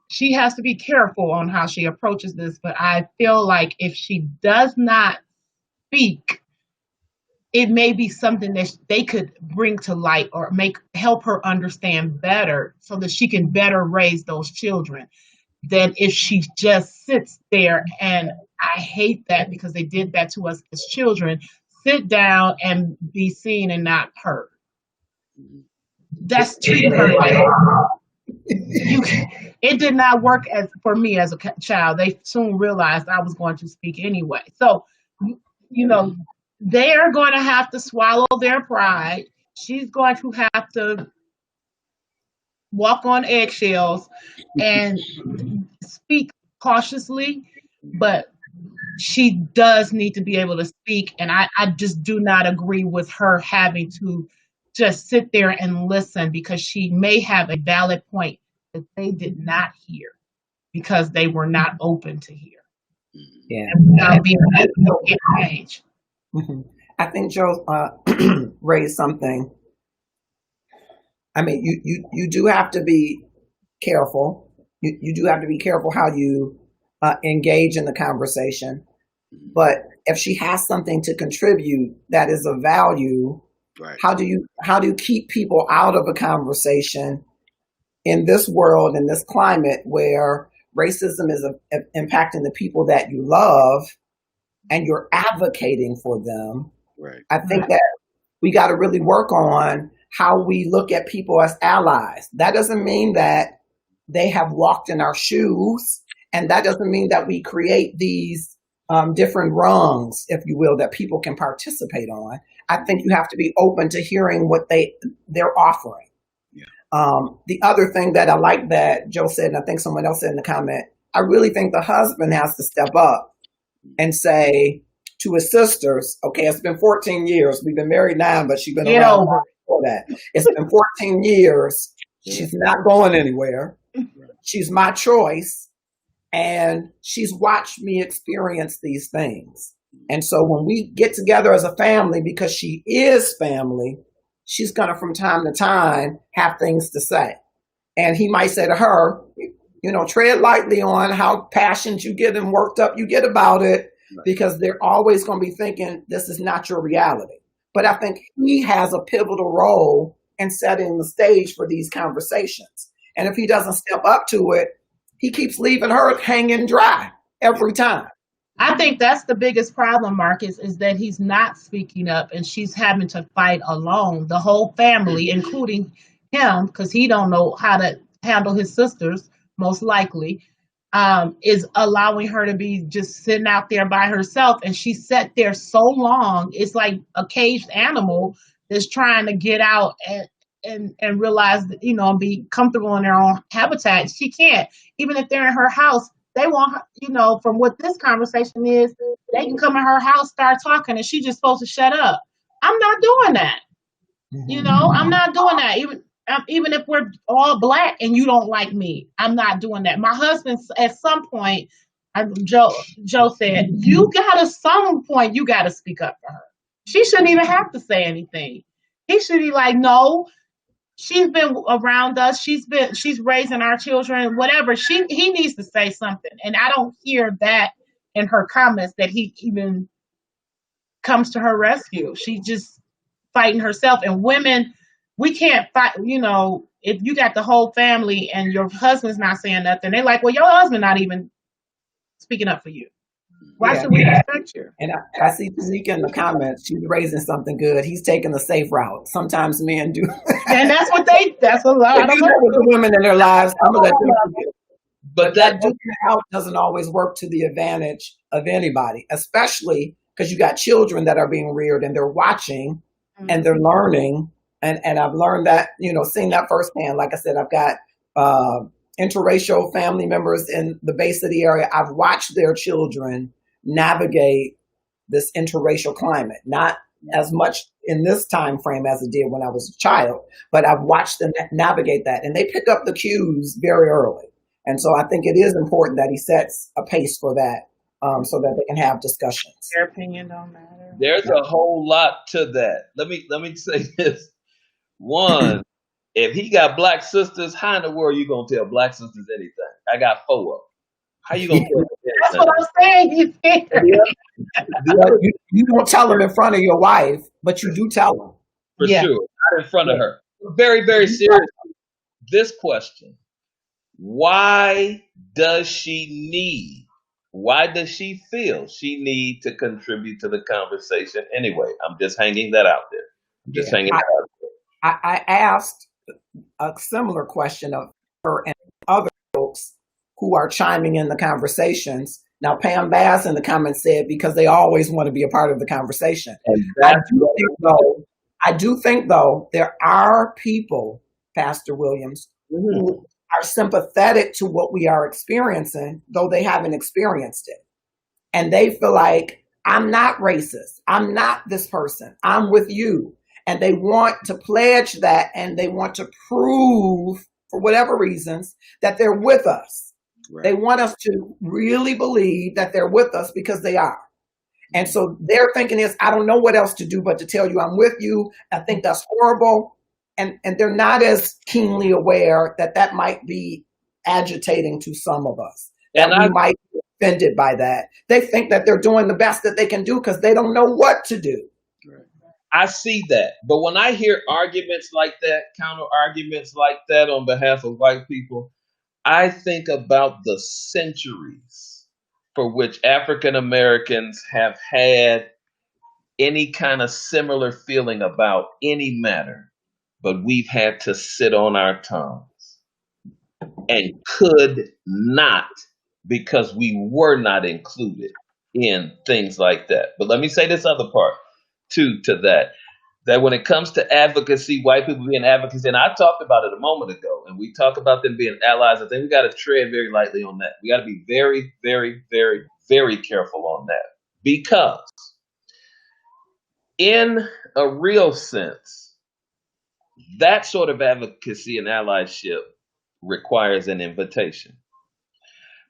she has to be careful on how she approaches this, but I feel like if she does not speak, it may be something that they could bring to light or help her understand better so that she can better raise those children than if she just sits there. And I hate that because they did that to us as children. Sit down and be seen and not heard. That's treating her like it did not work for me as a child. They soon realized I was going to speak anyway. So, they are going to have to swallow their pride. She's going to have to walk on eggshells and speak cautiously, but she does need to be able to speak. And I just do not agree with her having to just sit there and listen because she may have a valid point that they did not hear because they were not open to hear. Yeah. And without being at the age. I think Joe raised something. I mean, you do have to be careful. You do have to be careful how you engage in the conversation. But if she has something to contribute that is of value, right. How do you keep people out of a conversation in this world, in this climate where racism is impacting the people that you love and you're advocating for them? Right. I think that we got to really work on how we look at people as allies. That doesn't mean that they have walked in our shoes, and that doesn't mean that we create these different rungs, if you will, that people can participate on. I think you have to be open to hearing what they're offering. Yeah. The other thing that I like that Joe said, and I think someone else said in the comment, I really think the husband has to step up and say to his sisters, okay, it's been 14 years. We've been married now, but she's been Get around over before that. It's been 14 years. She's not going anywhere. She's my choice. And she's watched me experience these things. And so when we get together as a family, because she is family, she's going to, from time to time, have things to say. And he might say to her, tread lightly on how passionate you get and worked up you get about it, because they're always going to be thinking this is not your reality. But I think he has a pivotal role in setting the stage for these conversations. And if he doesn't step up to it, he keeps leaving her hanging dry every time. I think that's the biggest problem, Marcus, is that he's not speaking up and she's having to fight alone. The whole family, including him, because he don't know how to handle his sisters, most likely, is allowing her to be just sitting out there by herself. And she sat there so long, it's like a caged animal that's trying to get out and realize, and be comfortable in their own habitat. She can't. Even if they're in her house, they want her, from what this conversation is, they can come in her house, start talking, and she's just supposed to shut up. I'm not doing that. I'm not doing that. Even if we're all Black and you don't like me, I'm not doing that. My husband, at some point, Joe said, some point, you got to speak up for her. She shouldn't even have to say anything. He should be like, no, she's been around us. She's raising our children, whatever. He needs to say something. And I don't hear that in her comments, that he even comes to her rescue. She just fighting herself. And women, we can't fight, if you got the whole family and your husband's not saying nothing, they're like, well, your husband not even speaking up for you. Why should we respect you? And I see Tanika in the comments. She's raising something good. He's taking the safe route. Sometimes men do. And that's a lot of the women in their lives. I'm gonna let them do it. But that duking out doesn't always work to the advantage of anybody, especially because you got children that are being reared and they're watching and they're learning. And I've learned that, seeing that firsthand. Like I said, I've got interracial family members in the Bay City area. I've watched their children navigate this interracial climate, not as much in this time frame as it did when I was a child, but I've watched them navigate that, and they pick up the cues very early. And so I think it is important that he sets a pace for that, so that they can have discussions. Their opinion don't matter. There's a whole lot to that. Let me say this. One, if he got Black sisters, how in the world are you gonna tell Black sisters anything? I got 4 of them. How you gonna tell them anything? That's what I'm saying. You don't tell them in front of your wife, but you do tell them. For sure, not in front of her. Very, very serious. This question: why does she feel she need to contribute to the conversation anyway? I'm just hanging that out there. I asked a similar question of her and other folks who are chiming in the conversations. Now, Pam Bass in the comments said, because they always want to be a part of the conversation. I do think, though, there are people, Pastor Williams, who are sympathetic to what we are experiencing, though they haven't experienced it. And they feel like, I'm not racist. I'm not this person. I'm with you. And they want to pledge that, and they want to prove, for whatever reasons, that they're with us. Right. They want us to really believe that they're with us, because they are. And so their thinking is, I don't know what else to do but to tell you I'm with you. I think that's horrible. And they're not as keenly aware that might be agitating to some of us. That we might be offended by that. They think that they're doing the best that they can do because they don't know what to do. I see that. But when I hear arguments like that, counter arguments like that on behalf of white people, I think about the centuries for which African Americans have had any kind of similar feeling about any matter, but we've had to sit on our tongues and could not, because we were not included in things like that. But let me say this other part to that. that when it comes to advocacy, white people being advocates, and I talked about it a moment ago, and we talk about them being allies. I think we got to tread very lightly on that. We got to be very, very, very, very careful on that, because in a real sense, that sort of advocacy and allyship requires an invitation.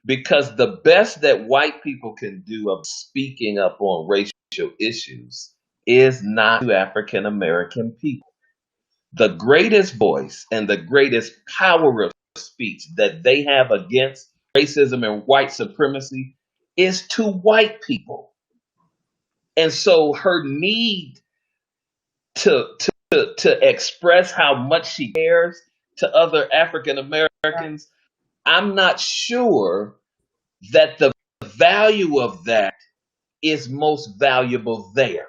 Because the best that white people can do of speaking up on racial issues is not to African American people. The greatest voice and the greatest power of speech that they have against racism and white supremacy is to white people. And so her need to express how much she cares to other African Americans, I'm not sure that the value of that is most valuable there.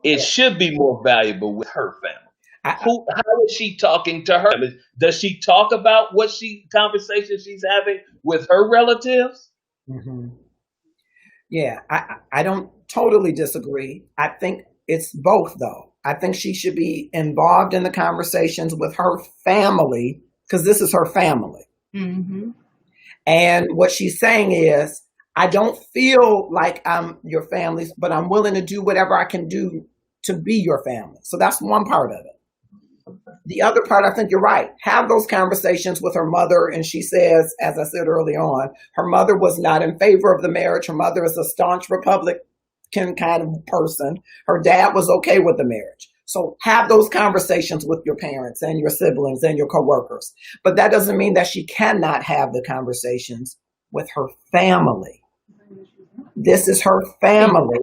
It should be more valuable with her family. How is she talking to her? Does she talk about conversations she's having with her relatives? Mm-hmm. Yeah, I don't totally disagree. I think it's both, though. I think she should be involved in the conversations with her family, because this is her family. Mm-hmm. And what she's saying is, I don't feel like I'm your family, but I'm willing to do whatever I can do to be your family. So that's one part of it. The other part, I think you're right. Have those conversations with her mother. And she says, as I said early on, her mother was not in favor of the marriage. Her mother is a staunch Republican kind of person. Her dad was okay with the marriage. So have those conversations with your parents and your siblings and your coworkers. But that doesn't mean that she cannot have the conversations with her family. This is her family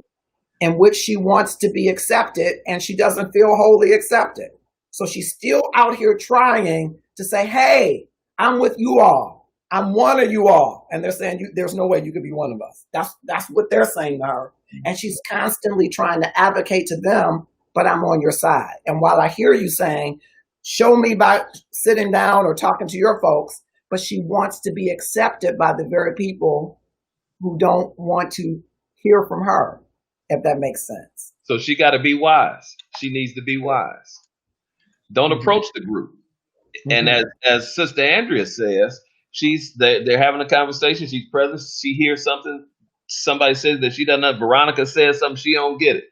in which she wants to be accepted, and she doesn't feel wholly accepted. So she's still out here trying to say, hey, I'm with you all. I'm one of you all. And they're saying, there's no way you could be one of us. That's what they're saying to her. And she's constantly trying to advocate to them, but I'm on your side. And while I hear you saying, show me by sitting down or talking to your folks, but she wants to be accepted by the very people who don't want to hear from her, if that makes sense. So she got to be wise. She needs to be wise. Don't approach the group. Mm-hmm. And as Sister Andrea says, they're having a conversation. She's present. She hears something. Somebody says that she doesn't know. Veronica says something. She don't get it.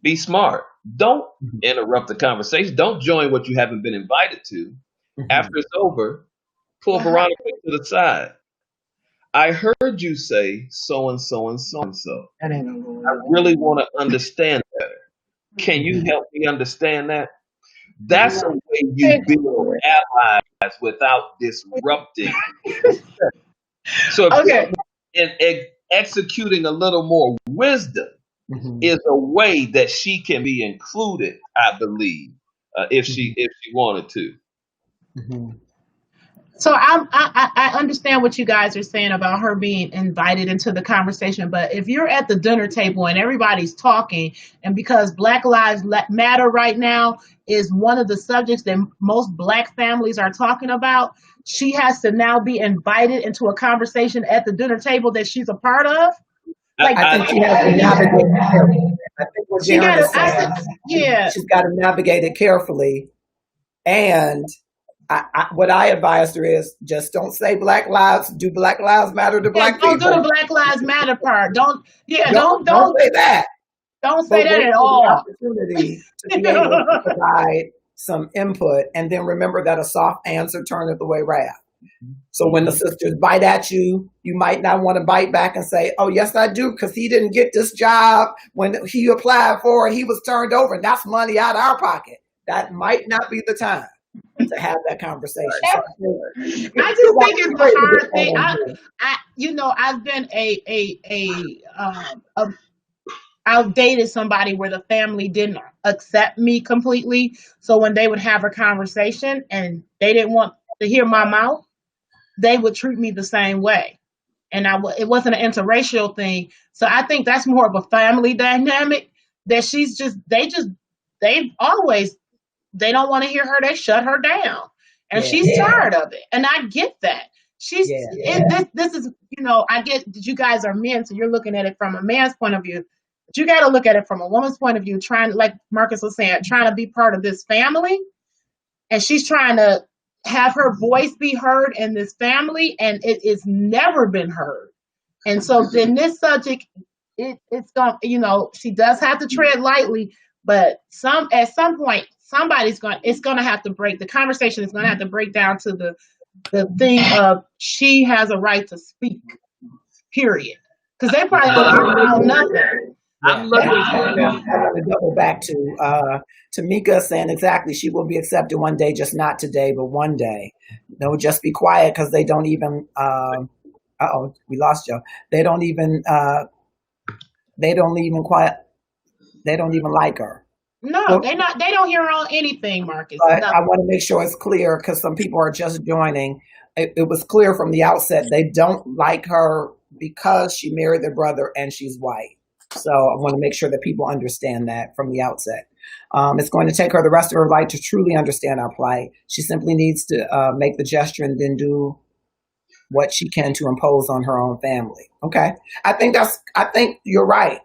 Be smart. Don't interrupt the conversation. Don't join what you haven't been invited to. Mm-hmm. After it's over, pull Veronica to the side. I heard you say so and so and so and so. I really want to understand better. Can you help me understand that? That's a way you build allies without disrupting. So executing a little more wisdom is a way that she can be included, I believe, if she wanted to. Mm-hmm. So I understand what you guys are saying about her being invited into the conversation, but if you're at the dinner table and everybody's talking, and because Black Lives Matter right now is one of the subjects that most Black families are talking about, she has to now be invited into a conversation at the dinner table that she's a part of. Like, I think she has to navigate it carefully. I think what Darren is saying, she's got to navigate it carefully. And what I advised her is just don't say Black Lives. Do Black Lives Matter to Black people? Don't do the Black Lives Matter part. Don't say that. Don't say that at all. Opportunity to be able to provide some input, and then remember that a soft answer turneth away wrath. So when the sisters bite at you, you might not want to bite back and say, "Oh yes, I do," because he didn't get this job when he applied for it. He was turned over, and that's money out of our pocket. That might not be the time to have that conversation. I just think it's a hard thing. I've been I've dated somebody where the family didn't accept me completely. So when they would have a conversation and they didn't want to hear my mouth, they would treat me the same way. And it wasn't an interracial thing. So I think that's more of a family dynamic that they don't want to hear her. They shut her down, and she's tired of it. And I get that. This is, I get that you guys are men, so you're looking at it from a man's point of view. you got to look at it from a woman's point of view, trying, like Marcus was saying, trying to be part of this family. And she's trying to have her voice be heard in this family, and it is never been heard. And so then this subject, it's going, she does have to tread lightly, but at some point, it's going to have to break. The conversation is going to have to break down to the thing of she has a right to speak, period. Because they probably don't know nothing. I'm looking. I'm going to double back to Tamika saying exactly, she will be accepted one day, just not today, but one day. No, just be quiet, because they don't even, we lost Joe. They don't even like her. No, they don't hear on anything, Marcus. But No. I want to make sure it's clear, because some people are just joining. It was clear from the outset they don't like her because she married their brother and she's white. So I want to make sure that people understand that from the outset. It's going to take her the rest of her life to truly understand our plight. She simply needs to make the gesture and then do what she can to impose on her own family. Okay. I think you're right.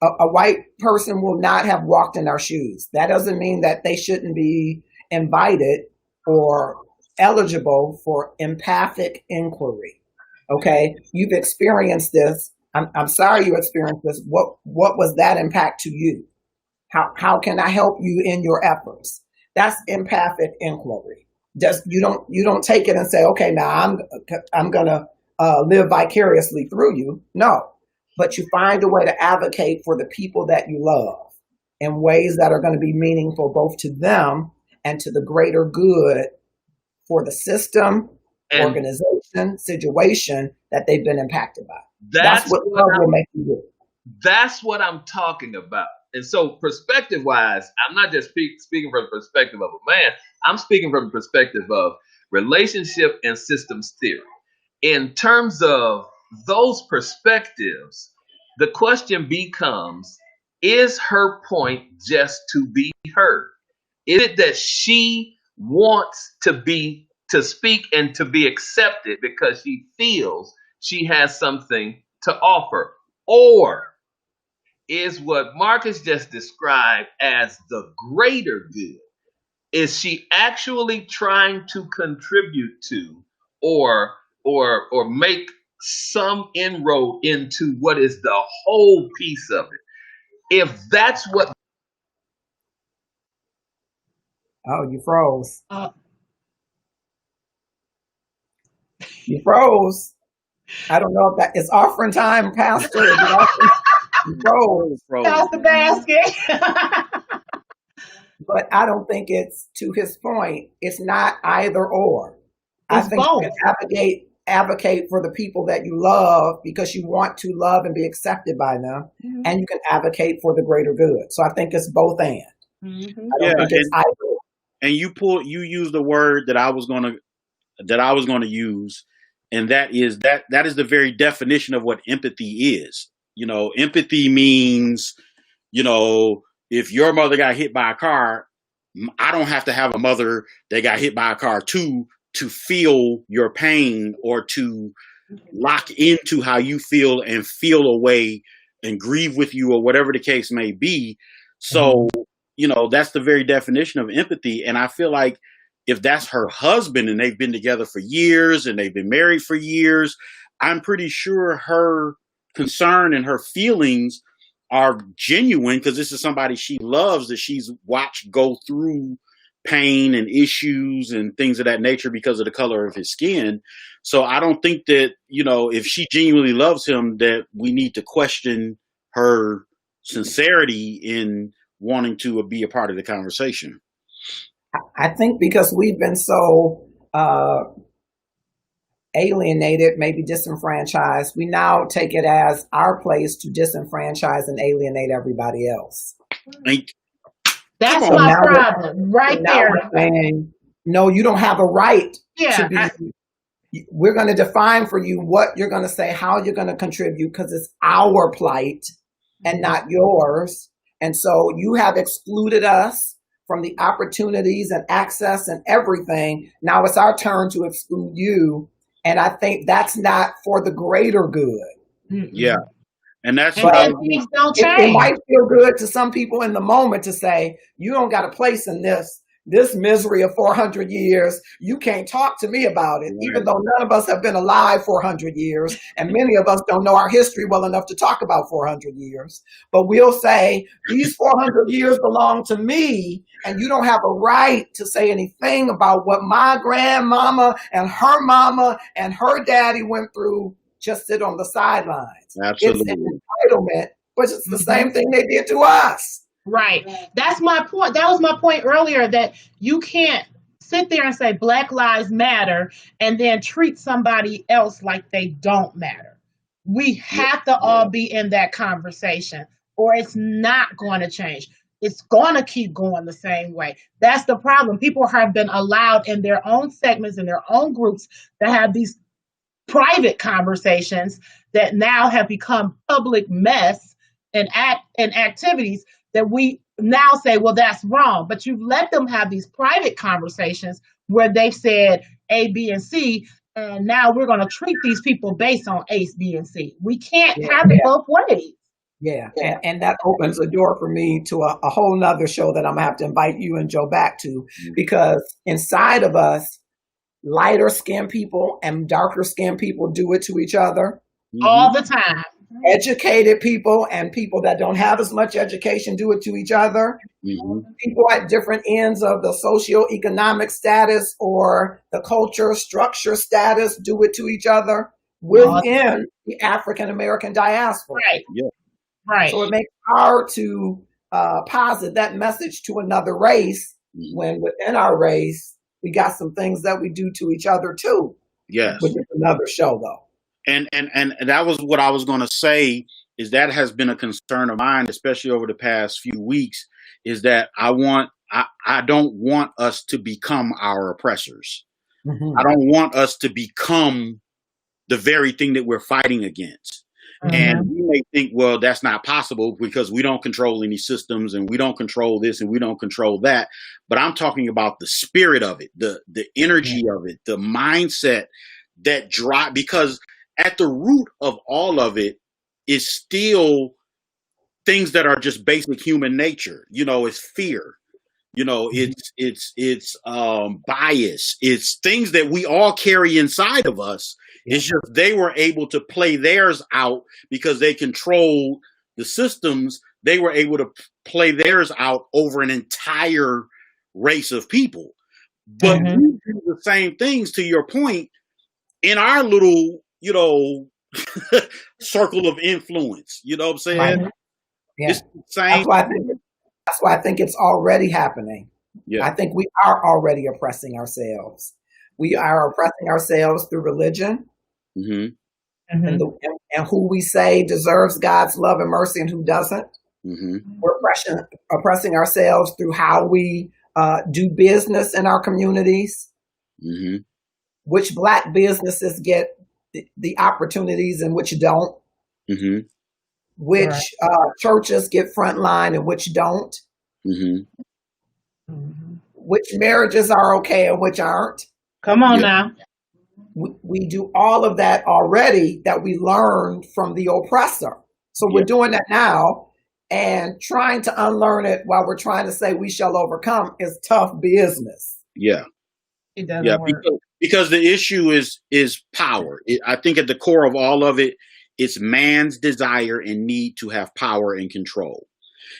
A white person will not have walked in our shoes. That doesn't mean that they shouldn't be invited or eligible for empathic inquiry. Okay. You've experienced this. I'm sorry you experienced this. What was that impact to you? How can I help you in your efforts? That's empathic inquiry. Just you don't take it and say, okay, now I'm gonna live vicariously through you. No, but you find a way to advocate for the people that you love in ways that are going to be meaningful both to them and to the greater good for the system, organization, situation that they've been impacted by. That's what love will make you do. That's what I'm talking about. And so perspective-wise, I'm not just speaking from the perspective of a man. I'm speaking from the perspective of relationship and systems theory. In terms of those perspectives, the question becomes, is her point just to be heard? Is it that she wants to speak and to be accepted because she feels she has something to offer? Or is what Marcus just described as the greater good, is she actually trying to contribute to or make some inroad into what is the whole piece of it? If that's what... Oh, you froze. You froze. I don't know if that is offering time, Pastor. You froze. Pass the basket. But I don't think it's, to his point, it's not either or. I think both. you can advocate for the people that you love because you want to love and be accepted by them, and you can advocate for the greater good. So I think it's both and. Mm-hmm. I don't think it's either. And you use the word that I was gonna use, and that is the very definition of what empathy is. Empathy means, if your mother got hit by a car, I don't have to have a mother that got hit by a car too to feel your pain or to lock into how you feel and feel a way and grieve with you or whatever the case may be. So, that's the very definition of empathy. And I feel like if that's her husband and they've been together for years and they've been married for years, I'm pretty sure her concern and her feelings are genuine because this is somebody she loves, that she's watched go through pain and issues and things of that nature because of the color of his skin. So I don't think that, if she genuinely loves him, that we need to question her sincerity in wanting to be a part of the conversation. I think because we've been so alienated, maybe disenfranchised, we now take it as our place to disenfranchise and alienate everybody else. That's my problem right there. We're saying, no, you don't have a right to be. We're going to define for you what you're going to say, how you're going to contribute, because it's our plight and not yours. And so you have excluded us from the opportunities and access and everything. Now it's our turn to exclude you. And I think that's not for the greater good. Yeah. And that's And what I then was. things don't It change. might feel good to some people in the moment to say, you don't got a place in this misery of 400 years. You can't talk to me about it, even though none of us have been alive 400 years, and many of us don't know our history well enough to talk about 400 years. But we'll say, these 400 years belong to me, and you don't have a right to say anything about what my grandmama and her daddy went through. Just sit on the sidelines. Absolutely. It's an entitlement, but it's the same thing they did to us. Right. That's my point. That was my point earlier, that you can't sit there and say Black Lives Matter and then treat somebody else like they don't matter. We have to all be in that conversation, or it's not going to change. It's going to keep going the same way. That's the problem. People have been allowed in their own segments, in their own groups, to have these private conversations that now have become public mess and activities that we now say, well, that's wrong. But you've let them have these private conversations where they've said A, B, and C, and now we're going to treat these people based on A, B, and C. We can't have it both ways. Yeah, and that opens a door for me to a whole nother show that I'm gonna have to invite you and Joe back to, because inside of us, lighter skinned people and darker skinned people do it to each other. All the time. Educated people and people that don't have as much education do it to each other. People at different ends of the socioeconomic status or the culture structure status do it to each other within the African American diaspora. Right. Right. So it makes it hard to posit that message to another race when within our race we got some things that we do to each other too. Yes. Which is another show though. And that was what I was going to say, is that has been a concern of mine, especially over the past few weeks, is that I don't want us to become our oppressors. I don't want us to become the very thing that we're fighting against. And we may think, well, that's not possible because we don't control any systems and we don't control this and we don't control that. But I'm talking about the spirit of it, the energy of it, the mindset that drive, because at the root of all of it is still things that are just basic human nature. You know, it's fear. You know, it's bias. It's things that we all carry inside of us. It's just they were able to play theirs out because they controlled the systems. They were able to play theirs out over an entire race of people. But we do the same things, to your point, in our little, you know, circle of influence. You know what I'm saying? Right. Yeah. It's the same. That's why I think it's already happening. Yeah. I think we are already oppressing ourselves. We are oppressing ourselves through religion, and who we say deserves God's love and mercy and who doesn't. We're oppressing ourselves through how we do business in our communities, which Black businesses get the opportunities and which don't. Which churches get front line and which don't. Which marriages are okay and which aren't. Come on now. We do all of that already that we learned from the oppressor. So we're doing that now, and trying to unlearn it while we're trying to say we shall overcome is tough business. Yeah. It doesn't work. Because the issue is power. I think at the core of all of it, it's man's desire and need to have power and control.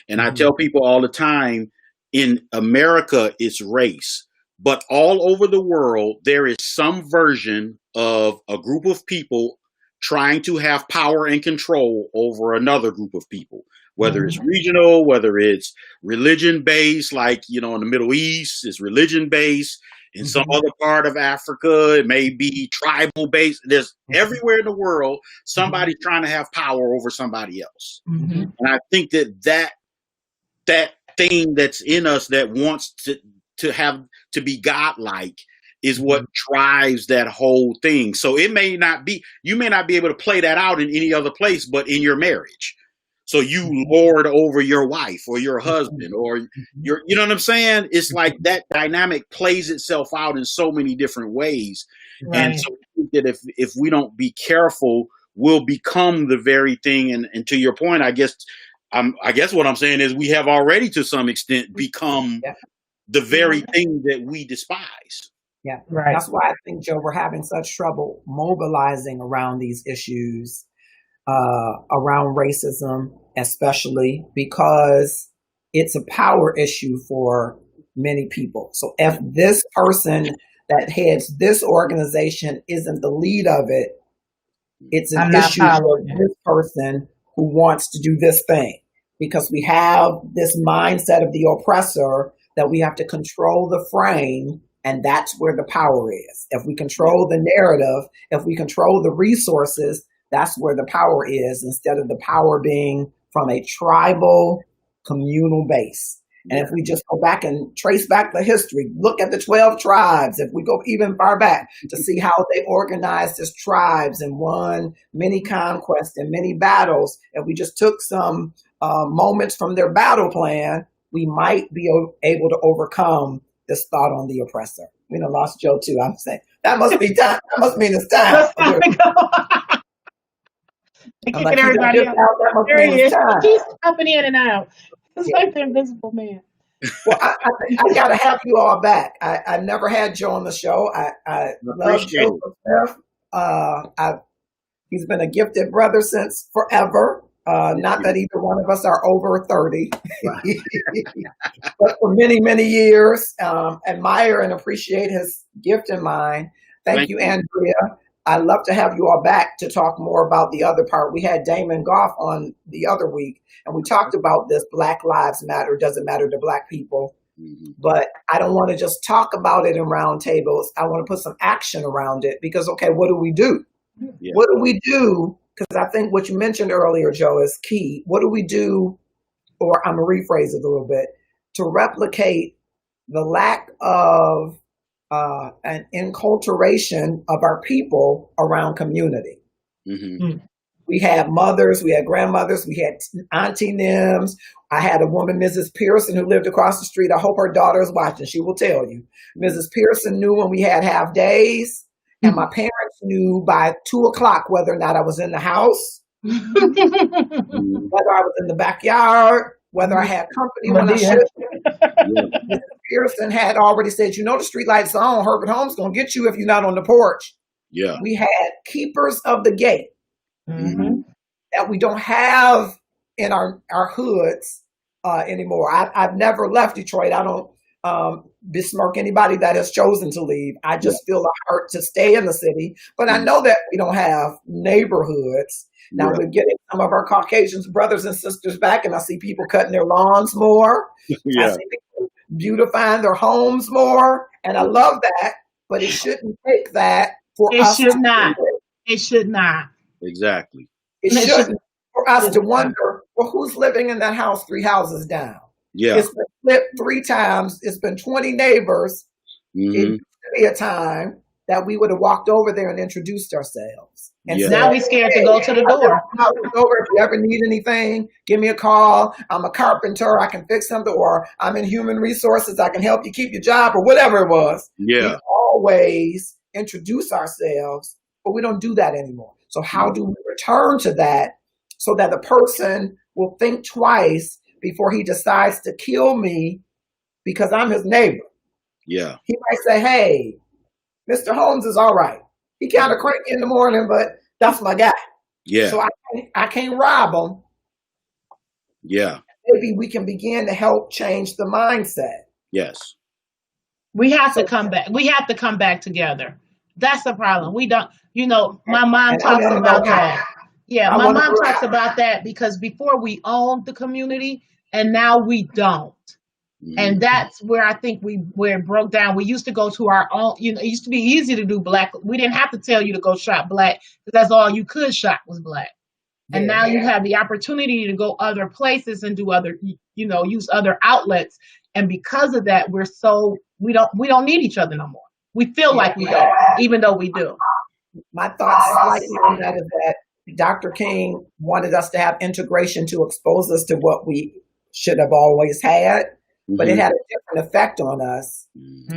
And I tell people all the time, in America, it's race. But all over the world, there is some version of a group of people trying to have power and control over another group of people, whether it's regional, whether it's religion-based, like, you know, in the Middle East, it's religion-based. In some other part of Africa, it may be tribal-based. There's everywhere in the world, somebody's trying to have power over somebody else. And I think that thing that's in us that wants to be godlike is what drives that whole thing. So you may not be able to play that out in any other place but in your marriage. So you lord over your wife or your husband or you know what I'm saying? It's like that dynamic plays itself out in so many different ways. And so I think that if we don't be careful, will become the very thing. And to your point, I guess what I'm saying is we have already to some extent become the very thing that we despise. Yeah, Right. That's why I think, Joe, we're having such trouble mobilizing around these issues, around racism, especially because it's a power issue for many people. So if this person that heads this organization isn't the lead of it, it's an issue for this person who wants to do this thing, because we have this mindset of the oppressor that we have to control the frame, and that's where the power is. If we control the narrative, if we control the resources, that's where the power is, instead of the power being from a tribal, communal base. And if we just go back and trace back the history, look at the 12 tribes, if we go even far back to see how they organized as tribes and won many conquests and many battles, if we just took some moments from their battle plan, we might be able to overcome this thought on the oppressor. We done lost Joe too. I'm saying that must be time. That must mean it's time. Kicking everybody out. There he is. He's popping in and out. It's like the invisible man. Well, I got to have you all back. I never had Joe on the show. I love Joe Smith. He's been a gifted brother since forever. Not that either one of us are over 30, but for many, many years, admire and appreciate his gift and mine. Thank you, Andrea. I'd love to have you all back to talk more about the other part. We had Damon Goff on the other week, and we talked about this Black Lives Matter, doesn't matter to Black people. But I don't want to just talk about it in round tables. I want to put some action around it, because, okay, what do we do? Yeah. What do we do? Because I think what you mentioned earlier, Joe, is key. What do we do, or I'm going to rephrase it a little bit, to replicate the lack of an enculturation of our people around community? We had mothers, we had grandmothers, we had Auntie Nims. I had a woman, Mrs. Pearson, who lived across the street. I hope her daughter is watching. She will tell you. Mrs. Pearson knew when we had half days, and my parents knew by 2:00 whether or not I was in the house, whether I was in the backyard, whether I had company when I should. Mrs. Pearson had already said, you know, the street lights on. Herbert Holmes going to get you if you're not on the porch. Yeah. We had keepers of the gate that we don't have in our hoods anymore. I've never left Detroit. I don't besmirk anybody that has chosen to leave. I just feel the heart to stay in the city. But I know that we don't have neighborhoods. Now we're getting some of our Caucasian brothers and sisters back, and I see people cutting their lawns more. I see people beautifying their homes more, and I love that. But it shouldn't take that for us. It should not. It should not. Exactly. It shouldn't for us to wonder, well, who's living in that house 3 houses down? Yeah. It's been flipped 3 times. It's been 20 neighbors. It used to be a time that we would have walked over there and introduced ourselves. And now we're scared to go to the door. If you ever need anything, give me a call. I'm a carpenter. I can fix something. Or I'm in human resources. I can help you keep your job, or whatever it was. Yeah. We always introduce ourselves, but we don't do that anymore. So how do we return to that so that the person will think twice before he decides to kill me because I'm his neighbor? Yeah. He might say, hey, Mr. Holmes is all right. He kind of cranky in the morning, but that's my guy. Yeah. So I can't rob him. Yeah. Maybe we can begin to help change the mindset. Yes. We have to come back. We have to come back together. That's the problem. We don't, my mom talks about that. Yeah, my mom talks about that because before we owned the community and now we don't. And that's where I think where it broke down. We used to go to our own, it used to be easy to do Black. We didn't have to tell you to go shop Black because that's all you could shop was Black. And now you have the opportunity to go other places and do other, use other outlets. And because of that, we don't need each other no more. We feel like we don't, even though we do. My thoughts slightly on that is that Dr. King wanted us to have integration to expose us to what we should have always had. But it had a different effect on us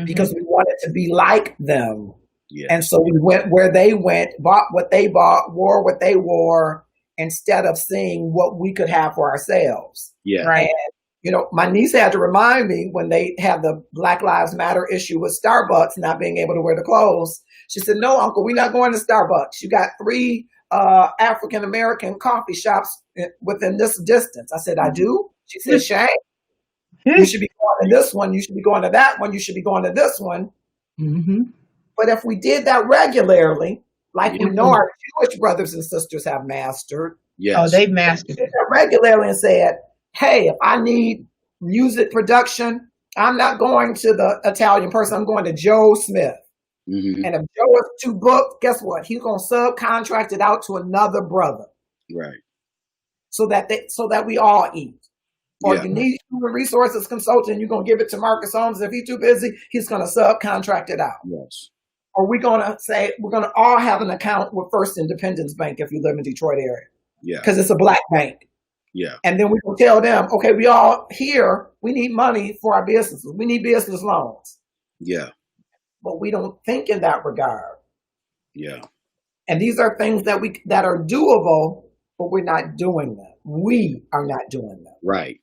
because we wanted to be like them. Yeah. And so we went where they went, bought what they bought, wore what they wore, instead of seeing what we could have for ourselves. Yeah. Right. And, you know, my niece had to remind me when they had the Black Lives Matter issue with Starbucks not being able to wear the clothes. She said, "No, Uncle, we're not going to Starbucks. You got 3 African-American coffee shops within this distance." I said, "I do?" She said, "Shane, you should be going to this one. You should be going to that one. You should be going to this one." Mm-hmm. But if we did that regularly, like we know our Jewish brothers and sisters have mastered. Yes. Oh, they've mastered it. Regularly and said, "Hey, if I need music production, I'm not going to the Italian person. I'm going to Joe Smith." Mm-hmm. And if Joe is too booked, guess what? He's going to subcontract it out to another brother. Right. So that we all eat. Or you need human resources consultant, you're going to give it to Marcus Holmes. If he's too busy, he's going to subcontract it out. Yes. Or we're going to say we're going to all have an account with First Independence Bank if you live in Detroit area. Yeah. Because it's a black bank. Yeah. And then we will tell them, okay, we all here, we need money for our businesses. We need business loans. Yeah. But we don't think in that regard. Yeah. And these are things that are doable, but we're not doing them. We are not doing them. Right.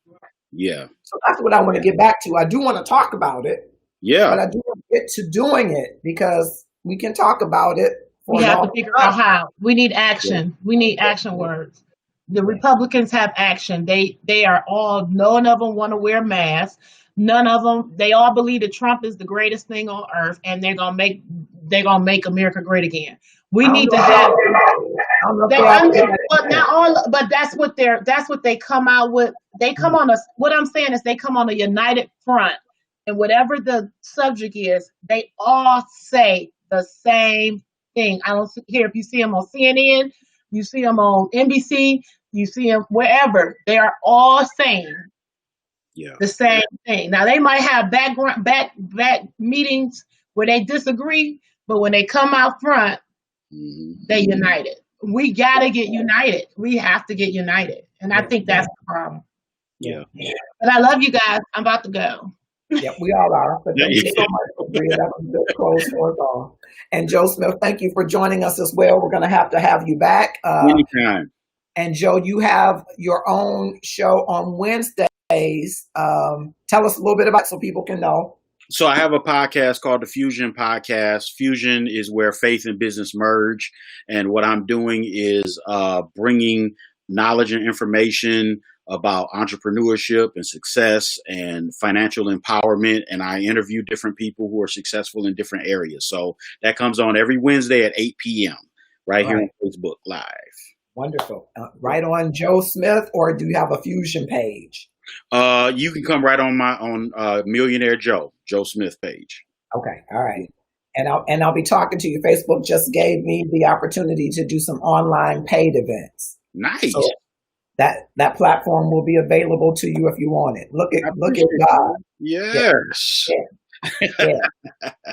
Yeah. So that's what I want to get back to. I do want to talk about it. Yeah. But I do want to get to doing it because we can talk about it. We have to figure out how. We need action. We need action words. The Republicans have action. They are all, none of them want to wear masks. None of them, they all believe that Trump is the greatest thing on earth and they're gonna make America great again. We need to have but not all, but that's what they come out with. They come on what I'm saying is they come on a united front, and whatever the subject is, they all say the same thing. I don't care if you see them on CNN, you see them on NBC, you see them wherever. They are all saying the same thing. Now they might have back meetings where they disagree, but when they come out front, they united. We gotta get united. We have to get united, and I think that's the problem. Yeah. But I love you guys. I'm about to go. Yeah, we all are. But thank you so much for bringing that was a good close for us all. And Joe Smith, thank you for joining us as well. We're going to have you back. Anytime. And Joe, you have your own show on Wednesdays. Tell us a little bit about it so people can know. So I have a podcast called the Fusion Podcast. Fusion is where faith and business merge. And what I'm doing is bringing knowledge and information about entrepreneurship and success and financial empowerment. And I interview different people who are successful in different areas. So that comes on every Wednesday at 8 p.m. right here on Facebook Live. Wonderful. Right on Joe Smith, or do you have a Fusion page? You can come right on Millionaire Joe Smith page. Okay. All right. And I'll be talking to you. Facebook just gave me the opportunity to do some online paid events. Nice. So that platform will be available to you if you want it. Look at God. Yes. Yeah.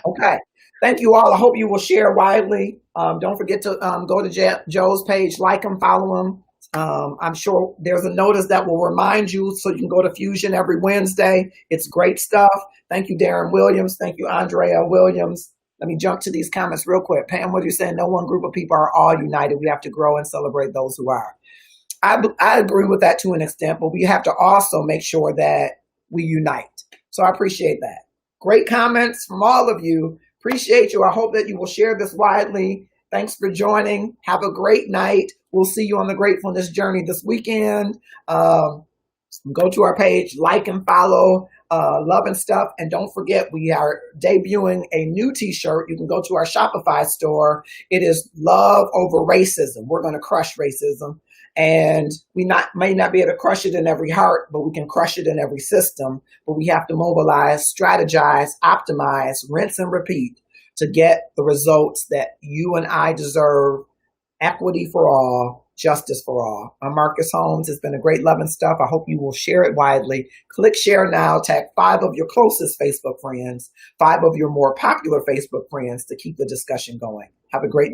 Okay. Thank you all. I hope you will share widely. Don't forget to go to Joe's page, like him, follow him. I'm sure there's a notice that will remind you so you can go to Fusion every Wednesday. It's great stuff. Thank you, Darren Williams. Thank you, Andrea Williams. Let me jump to these comments real quick. Pam, what are you saying? No one group of people are all united. We have to grow and celebrate those who are. I agree with that to an extent, but we have to also make sure that we unite. So I appreciate that. Great comments from all of you. Appreciate you. I hope that you will share this widely. Thanks for joining. Have a great night. We'll see you on the Gratefulness Journey this weekend. Go to our page, like and follow, Love and Stuff. And don't forget, we are debuting a new t-shirt. You can go to our Shopify store. It is Love Over Racism. We're going to crush racism. And we may not be able to crush it in every heart, but we can crush it in every system. But we have to mobilize, strategize, optimize, rinse and repeat to get the results that you and I deserve. Equity for all, justice for all. I'm Marcus Holmes. It's been a great Love and Stuff. I hope you will share it widely. Click share now. Tag 5 of your closest Facebook friends, 5 of your more popular Facebook friends to keep the discussion going. Have a great night.